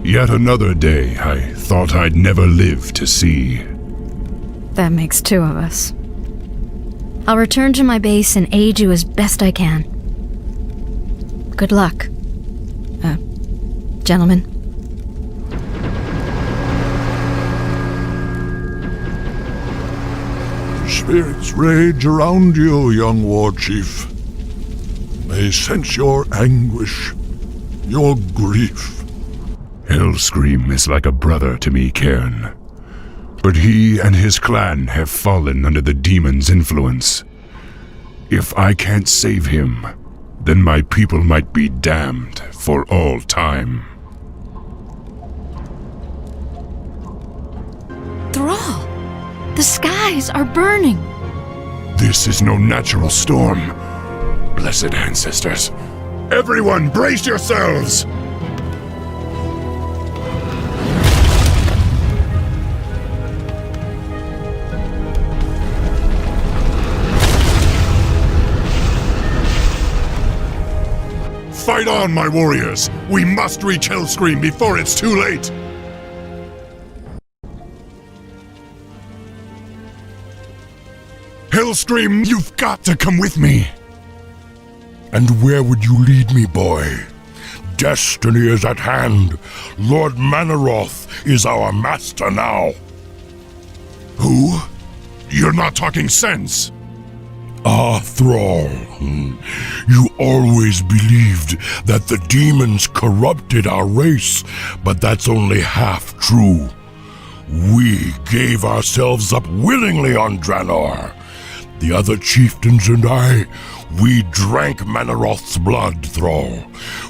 Yet another day I thought I'd never live to see. That makes two of us. I'll return to my base and aid you as best I can. Good luck. Gentlemen. Spirits rage around you, young war chief. They sense your anguish, your grief. Hellscream is like a brother to me, Cairn. But he and his clan have fallen under the demon's influence. If I can't save him, then my people might be damned for all time. Thrall! The skies are burning! This is no natural storm. Blessed ancestors. Everyone, brace yourselves! Fight on, my warriors! We must reach Hellscream before it's too late! Hellscream, you've got to come with me! And where would you lead me, boy? Destiny is at hand. Lord Manaroth is our master now. Who? You're not talking sense! Ah, Thrall. You always believed that the demons corrupted our race, but that's only half true. We gave ourselves up willingly on Draenor. The other chieftains and I, we drank Manaroth's blood, Thrall.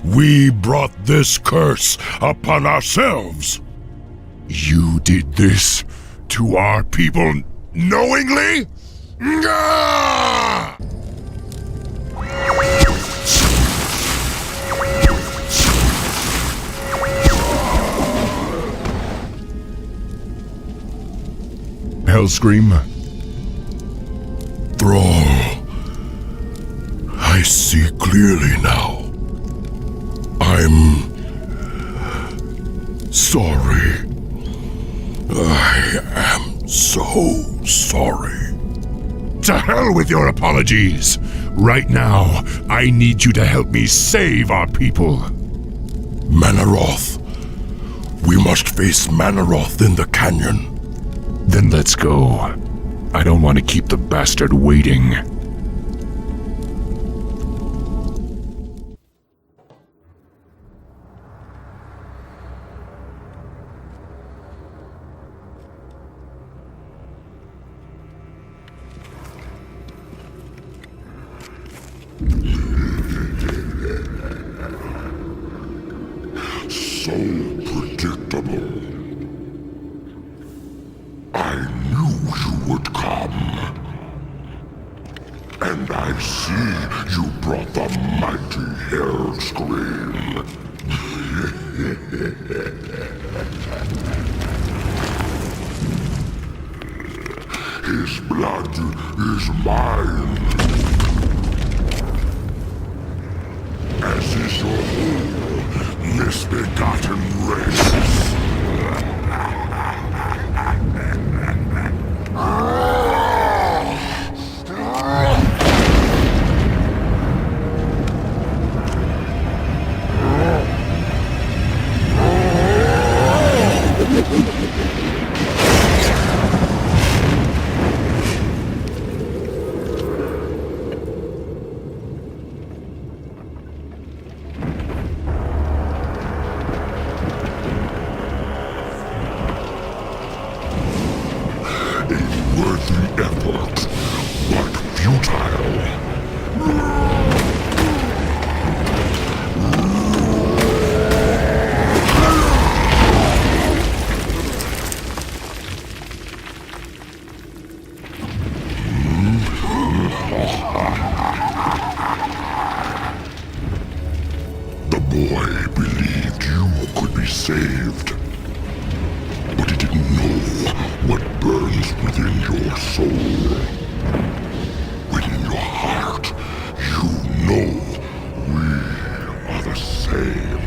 We brought this curse upon ourselves. You did this to our people knowingly? Ngah! Hellscream? Thrall, I see clearly now. I'm sorry. I am so sorry. To hell with your apologies! Right now, I need you to help me save our people. Manaroth. We must face Manaroth in the canyon. Then let's go. I don't want to keep the bastard waiting. So predictable. I knew you would come. And I see you brought the mighty Hellscream. This blood is mine. As is your whole misbegotten race. Worthy effort, but futile. The boy believed you could be saved, but he didn't know what burns within your soul. Within your heart, you know we are the same.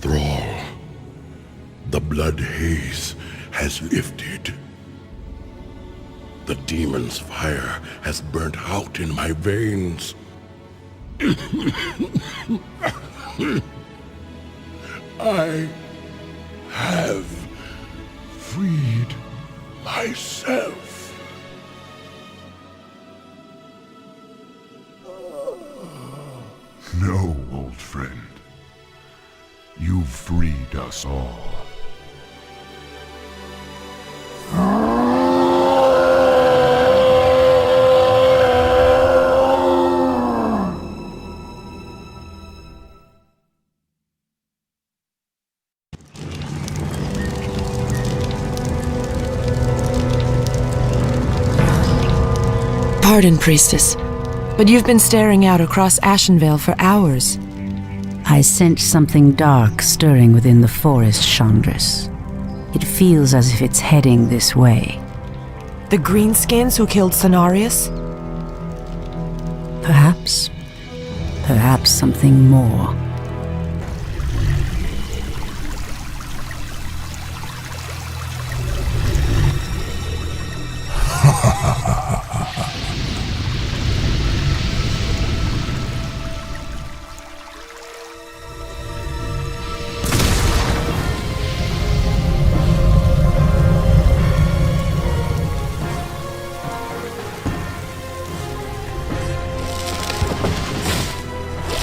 Thrall, the blood haze has lifted. The demon's fire has burnt out in my veins. I have freed myself. No, old friend. You've freed us all. Pardon, priestess, but you've been staring out across Ashenvale for hours. I sense something dark stirring within the forest, Chandris. It feels as if it's heading this way. The greenskins who killed Cenarius? Perhaps. Perhaps something more.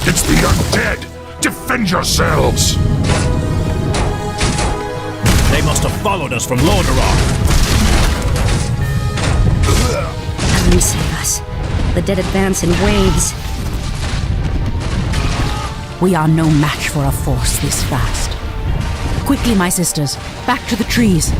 It's the undead! Defend yourselves! They must have followed us from Lordaeron. Come save us. The dead advance in waves. We are no match for a force this fast. Quickly, my sisters, back to the trees.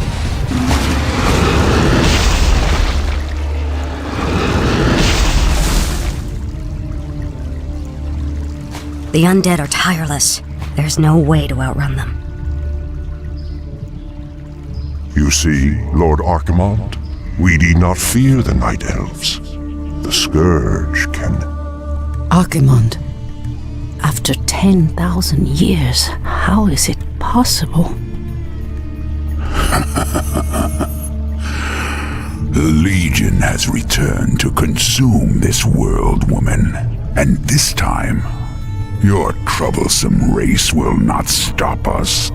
The undead are tireless. There's no way to outrun them. You see, Lord Archimond, we need not fear the Night Elves. The Scourge can... Archimond, after 10,000 years, how is it possible? The Legion has returned to consume this world, woman. And this time, your troublesome race will not stop us.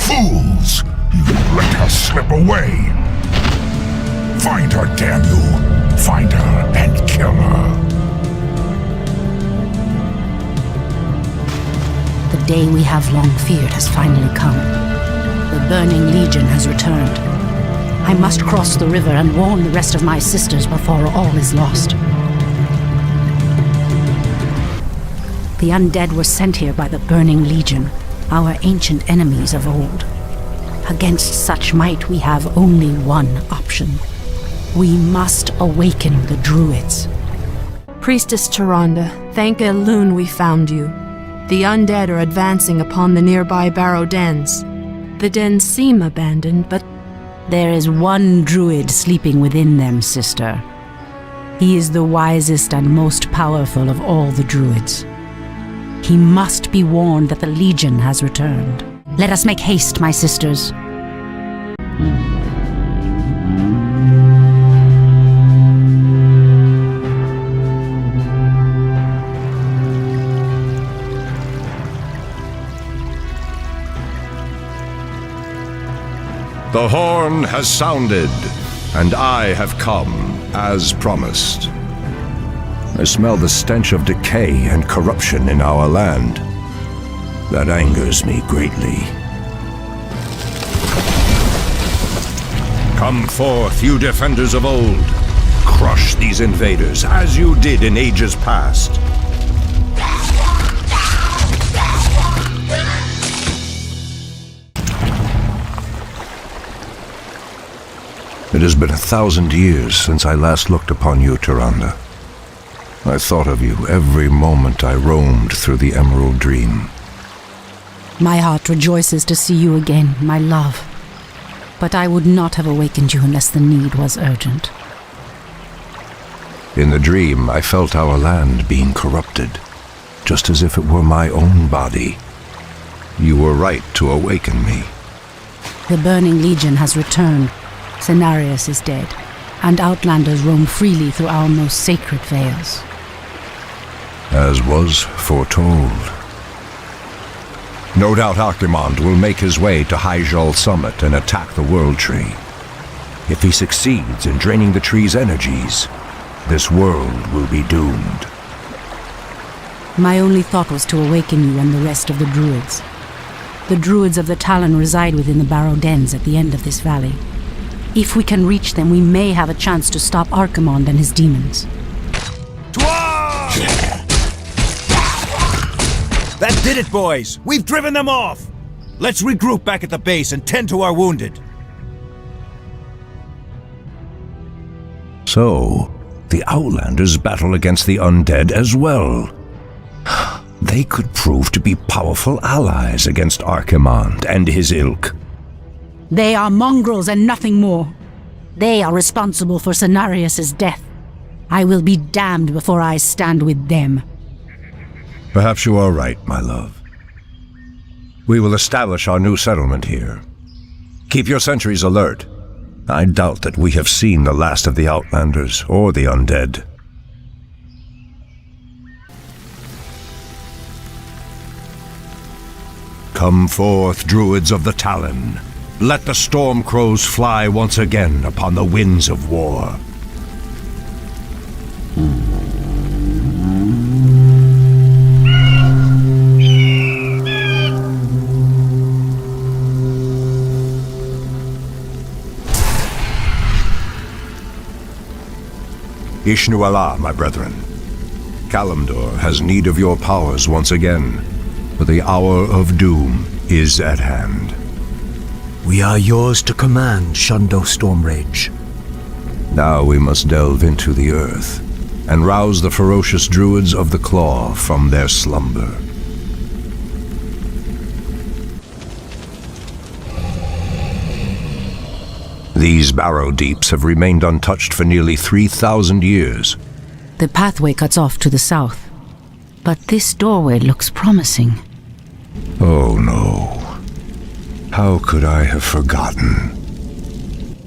Fools! You let her slip away! Find her, damn you! Find her and kill her! The day we have long feared has finally come. The Burning Legion has returned. I must cross the river and warn the rest of my sisters before all is lost. The undead were sent here by the Burning Legion, our ancient enemies of old. Against such might, we have only one option. We must awaken the druids. Priestess Tyrande, thank Elune we found you. The undead are advancing upon the nearby barrow dens. The dens seem abandoned, but there is one druid sleeping within them, sister. He is the wisest and most powerful of all the druids. He must be warned that the Legion has returned. Let us make haste, my sisters. The horn has sounded, and I have come, as promised. I smell the stench of decay and corruption in our land. That angers me greatly. Come forth, you defenders of old. Crush these invaders, as you did in ages past. It has been 1,000 years since I last looked upon you, Tyrande. I thought of you every moment I roamed through the Emerald Dream. My heart rejoices to see you again, my love. But I would not have awakened you unless the need was urgent. In the dream, I felt our land being corrupted, just as if it were my own body. You were right to awaken me. The Burning Legion has returned. Cenarius is dead, and Outlanders roam freely through our most sacred vales. As was foretold. No doubt Archimonde will make his way to Hyjal Summit and attack the World Tree. If he succeeds in draining the tree's energies, this world will be doomed. My only thought was to awaken you and the rest of the druids. The druids of the Talon reside within the barrow dens at the end of this valley. If we can reach them, we may have a chance to stop Archimonde and his demons. That did it, boys! We've driven them off! Let's regroup back at the base and tend to our wounded. So, the Outlanders battle against the undead as well. They could prove to be powerful allies against Archimonde and his ilk. They are mongrels and nothing more. They are responsible for Cenarius' death. I will be damned before I stand with them. Perhaps you are right, my love. We will establish our new settlement here. Keep your sentries alert. I doubt that we have seen the last of the Outlanders or the undead. Come forth, druids of the Talon. Let the Stormcrows fly once again upon the winds of war. Ishnu Allah, my brethren. Kalimdor has need of your powers once again, for the hour of doom is at hand. We are yours to command, Shundo Stormrage. Now we must delve into the earth and rouse the ferocious druids of the Claw from their slumber. These barrow deeps have remained untouched for nearly 3,000 years. The pathway cuts off to the south, but this doorway looks promising. Oh no. How could I have forgotten?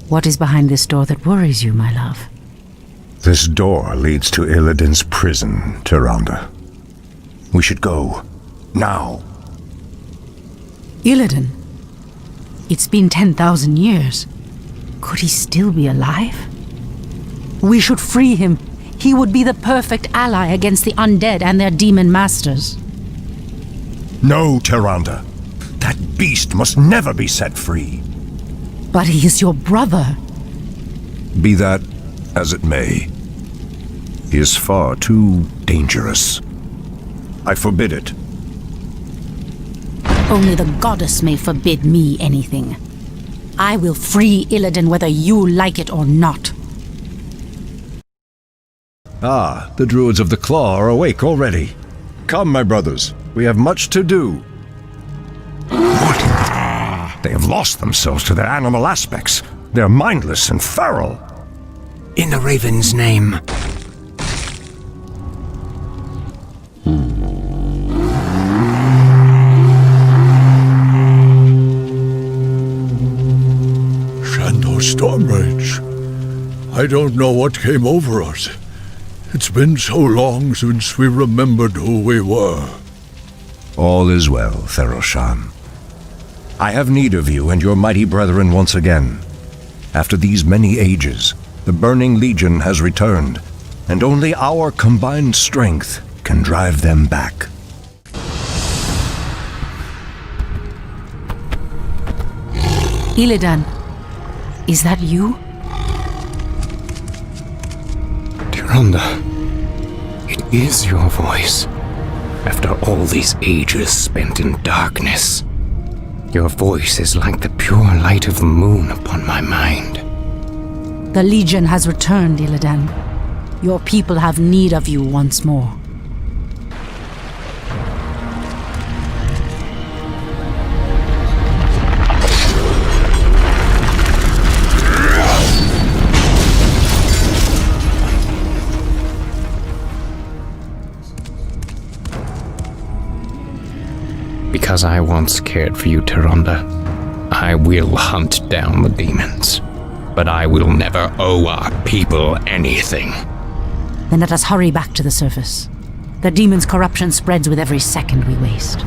What is behind this door that worries you, my love? This door leads to Illidan's prison, Tyrande. We should go. Now. Illidan? It's been 10,000 years. Could he still be alive? We should free him. He would be the perfect ally against the undead and their demon masters. No, Tyrande. That beast must never be set free. But he is your brother. Be that as it may, he is far too dangerous. I forbid it. Only the goddess may forbid me anything. I will free Illidan whether you like it or not. Ah, the Druids of the Claw are awake already. Come, my brothers, we have much to do. They have lost themselves to their animal aspects. They're mindless and feral. In the Raven's name. Shandor Stormrage. I don't know what came over us. It's been so long since we remembered who we were. All is well, Theroshan. I have need of you and your mighty brethren once again. After these many ages, the Burning Legion has returned, and only our combined strength can drive them back. Illidan, is that you? Tyrande, it is your voice. After all these ages spent in darkness, your voice is like the pure light of the moon upon my mind. The Legion has returned, Illidan. Your people have need of you once more. Because I once cared for you, Tyrande, I will hunt down the demons. But I will never owe our people anything. Then let us hurry back to the surface. The demon's corruption spreads with every second we waste.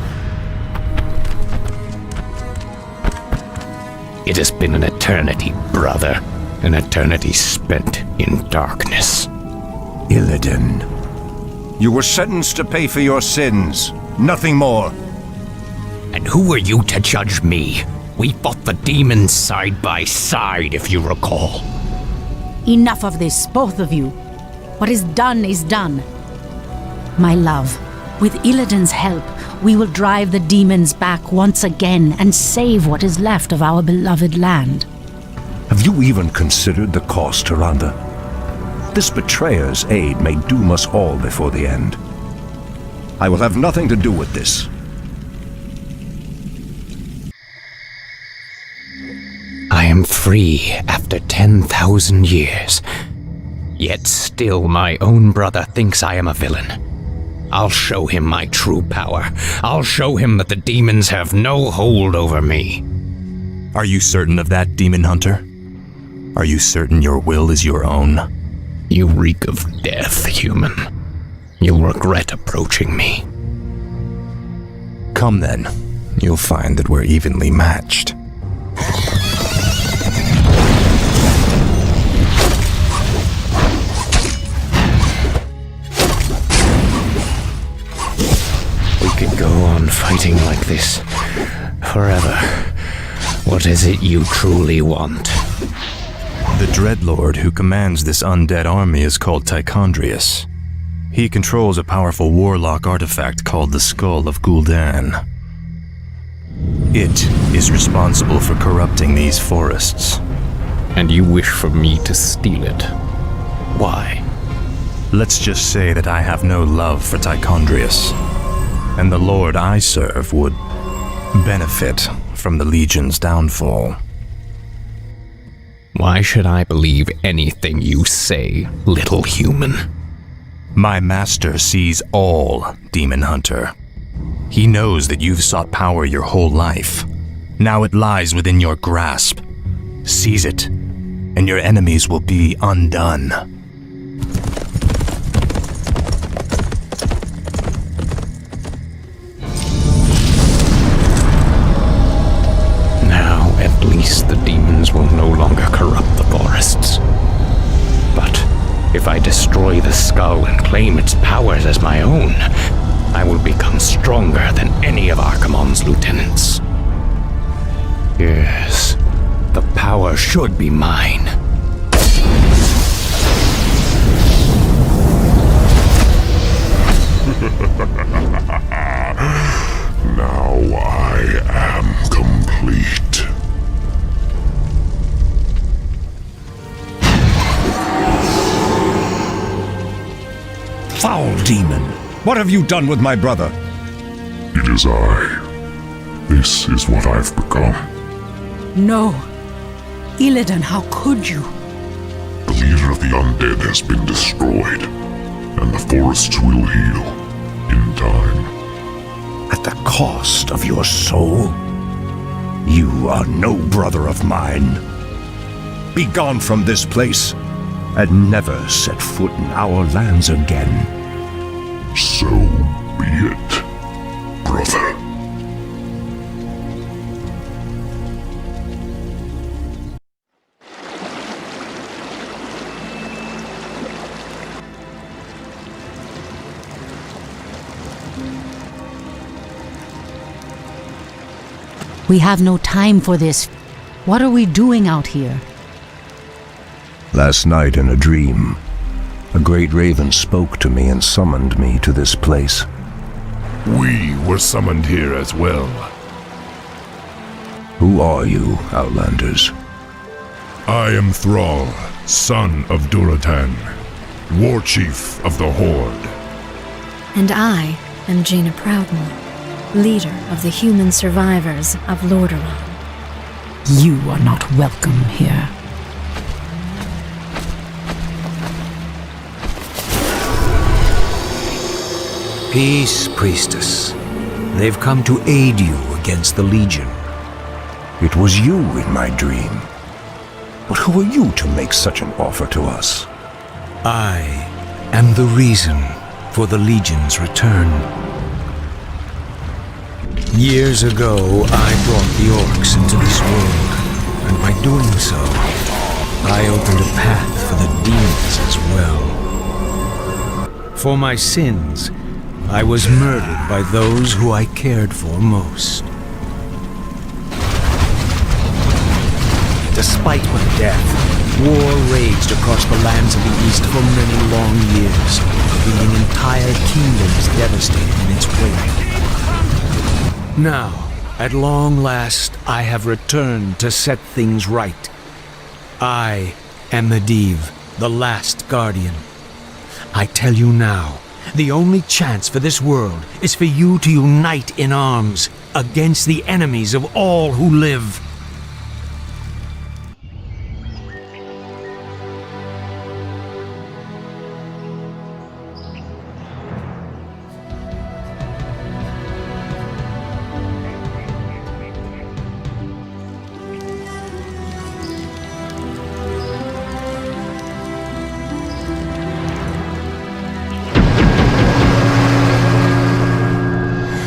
It has been an eternity, brother. An eternity spent in darkness. Illidan, you were sentenced to pay for your sins, nothing more. And who are you to judge me? We fought the demons side by side, if you recall. Enough of this, both of you. What is done is done. My love, with Illidan's help, we will drive the demons back once again and save what is left of our beloved land. Have you even considered the cost, Tyrande? This betrayer's aid may doom us all before the end. I will have nothing to do with this. I am free after 10,000 years. Yet still my own brother thinks I am a villain. I'll show him my true power. I'll show him that the demons have no hold over me. Are you certain of that, Demon Hunter? Are you certain your will is your own? You reek of death, human. You'll regret approaching me. Come then. You'll find that we're evenly matched. We could go on fighting like this forever. What is it you truly want? The Dreadlord who commands this undead army is called Tichondrius. He controls a powerful warlock artifact called the Skull of Gul'dan. It is responsible for corrupting these forests. And you wish for me to steal it? Why? Let's just say that I have no love for Tichondrius, and the Lord I serve would benefit from the Legion's downfall. Why should I believe anything you say, little human? My master sees all, Demon Hunter. He knows that you've sought power your whole life, Now it lies within your grasp. Seize it, and your enemies will be undone. Now, at least the demons will no longer corrupt the forests. But if I destroy the skull and claim its powers as my own, I will become stronger than any of Archimonde's lieutenants. Yes, the power should be mine. Now I am complete. Foul demon! What have you done with my brother? It is I. This is what I've become. No. Illidan, how could you? The leader of the undead has been destroyed, and the forests will heal in time. At the cost of your soul? You are no brother of mine. Be gone from this place, and never set foot in our lands again. So be it, brother. We have no time for this. What are we doing out here? Last night in a dream, a great raven spoke to me and summoned me to this place. We were summoned here as well. Who are you, Outlanders? I am Thrall, son of Duratan, war chief of the Horde. And I am Jaina Proudmoore, leader of the human survivors of Lordaeron. You are not welcome here. Peace, priestess. They've come to aid you against the Legion. It was you in my dream. But who are you to make such an offer to us? I am the reason for the Legion's return. Years ago, I brought the orcs into this world, and by doing so, I opened a path for the demons as well. For my sins, I was murdered by those who I cared for most. Despite my death, war raged across the lands of the East for many long years, leaving entire kingdoms devastated in its wake. Now, at long last, I have returned to set things right. I am Medivh, the last guardian. I tell you now, the only chance for this world is for you to unite in arms against the enemies of all who live.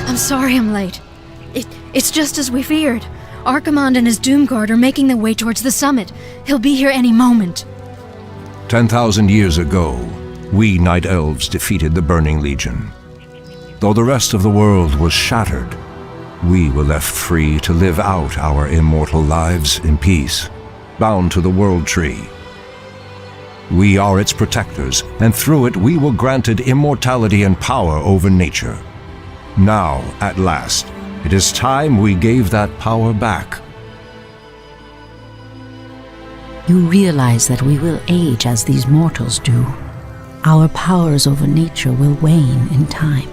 I'm sorry I'm late. It's just as we feared. Archimonde and his Doomguard are making their way towards the summit. He'll be here any moment. 10,000 years ago, we Night Elves defeated the Burning Legion. Though the rest of the world was shattered, we were left free to live out our immortal lives in peace, bound to the World Tree. We are its protectors, and through it we were granted immortality and power over nature. Now, at last, it is time we gave that power back. You realize that we will age as these mortals do. Our powers over nature will wane in time.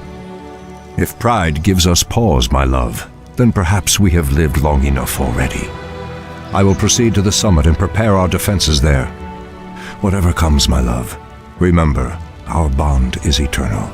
If pride gives us pause, my love, then perhaps we have lived long enough already. I will proceed to the summit and prepare our defenses there. Whatever comes, my love, remember, our bond is eternal.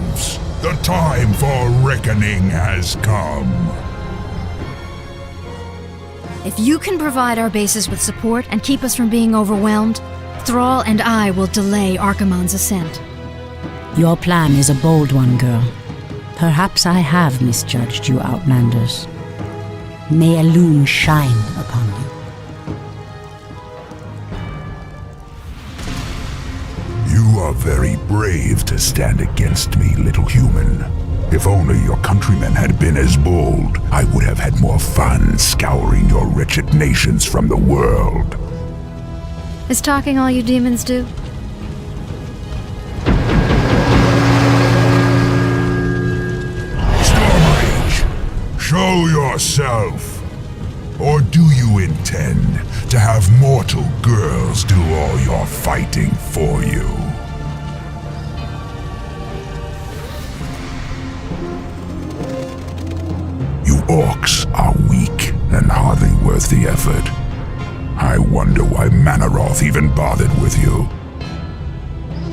elves, the time for reckoning has come. If you can provide our bases with support and keep us from being overwhelmed, Thrall and I will delay Archimonde's ascent. Your plan is a bold one, girl. Perhaps I have misjudged you, Outlanders. May Elune shine upon you. You are very brave to stand against me, little human. If only your countrymen had been as bold, I would have had more fun scouring your wretched nations from the world. Is talking all you demons do? Show yourself! Or do you intend to have mortal girls do all your fighting for you? You orcs are weak and hardly worth the effort. I wonder why Manaroth even bothered with you.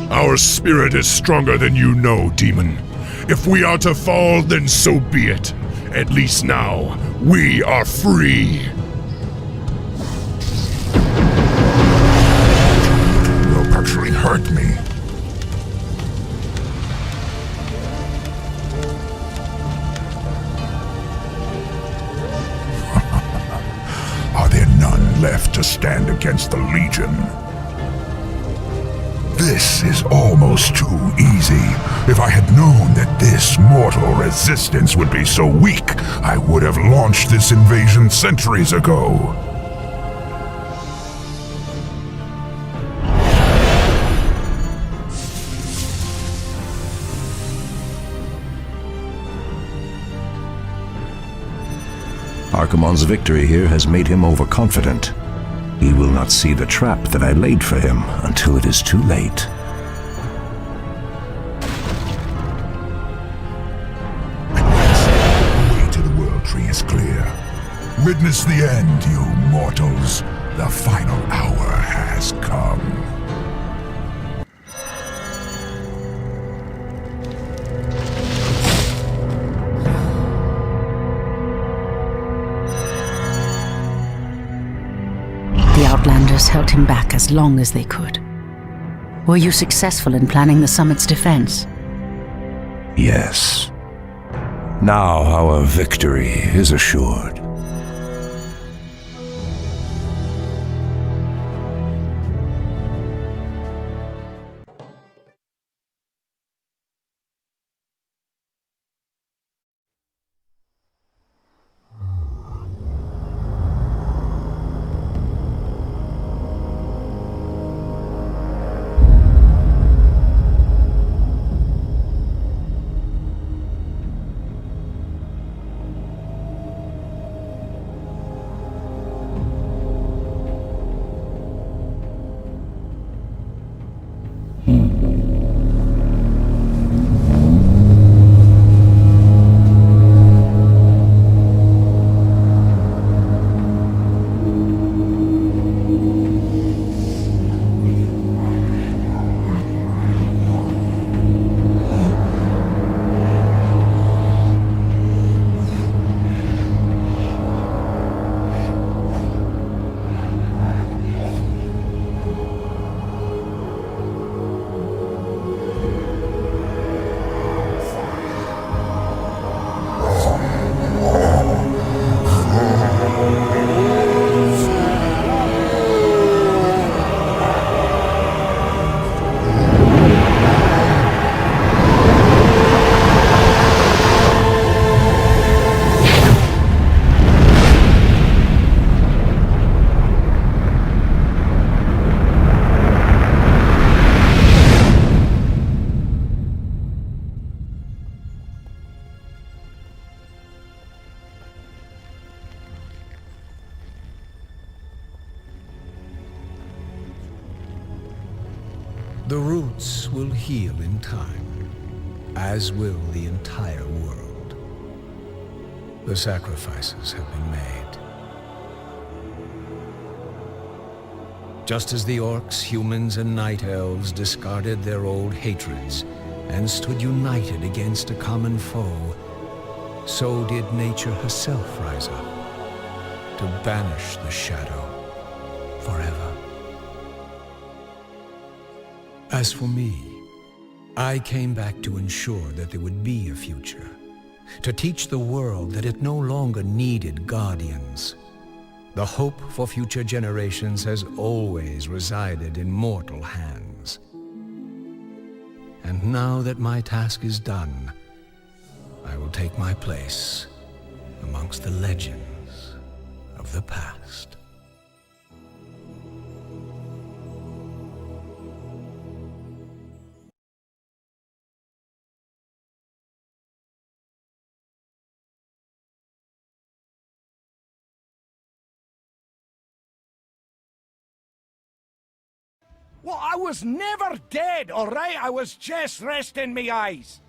Our spirit is stronger than you know, demon. If we are to fall, then so be it. At least now, we are free. Will actually hurt me. Are there none left to stand against the Legion? This is almost too easy. If I had known that this mortal resistance would be so weak, I would have launched this invasion centuries ago. Archimonde's victory here has made him overconfident. He will not see the trap that I laid for him until it is too late. The way to the World Tree is clear. Witness the end, you mortals. The final hour has come. The Outlanders held him back as long as they could. Were you successful in planning the summit's defense? Yes. Now our victory is assured. The roots will heal in time, as will the entire world. The sacrifices have been made. Just as the orcs, humans, and night elves discarded their old hatreds, and stood united against a common foe, so did nature herself rise up to banish the shadow forever. As for me, I came back to ensure that there would be a future, to teach the world that it no longer needed guardians. The hope for future generations has always resided in mortal hands. And now that my task is done, I will take my place amongst the legends of the past. Well, I was never dead, all right? I was just resting me eyes.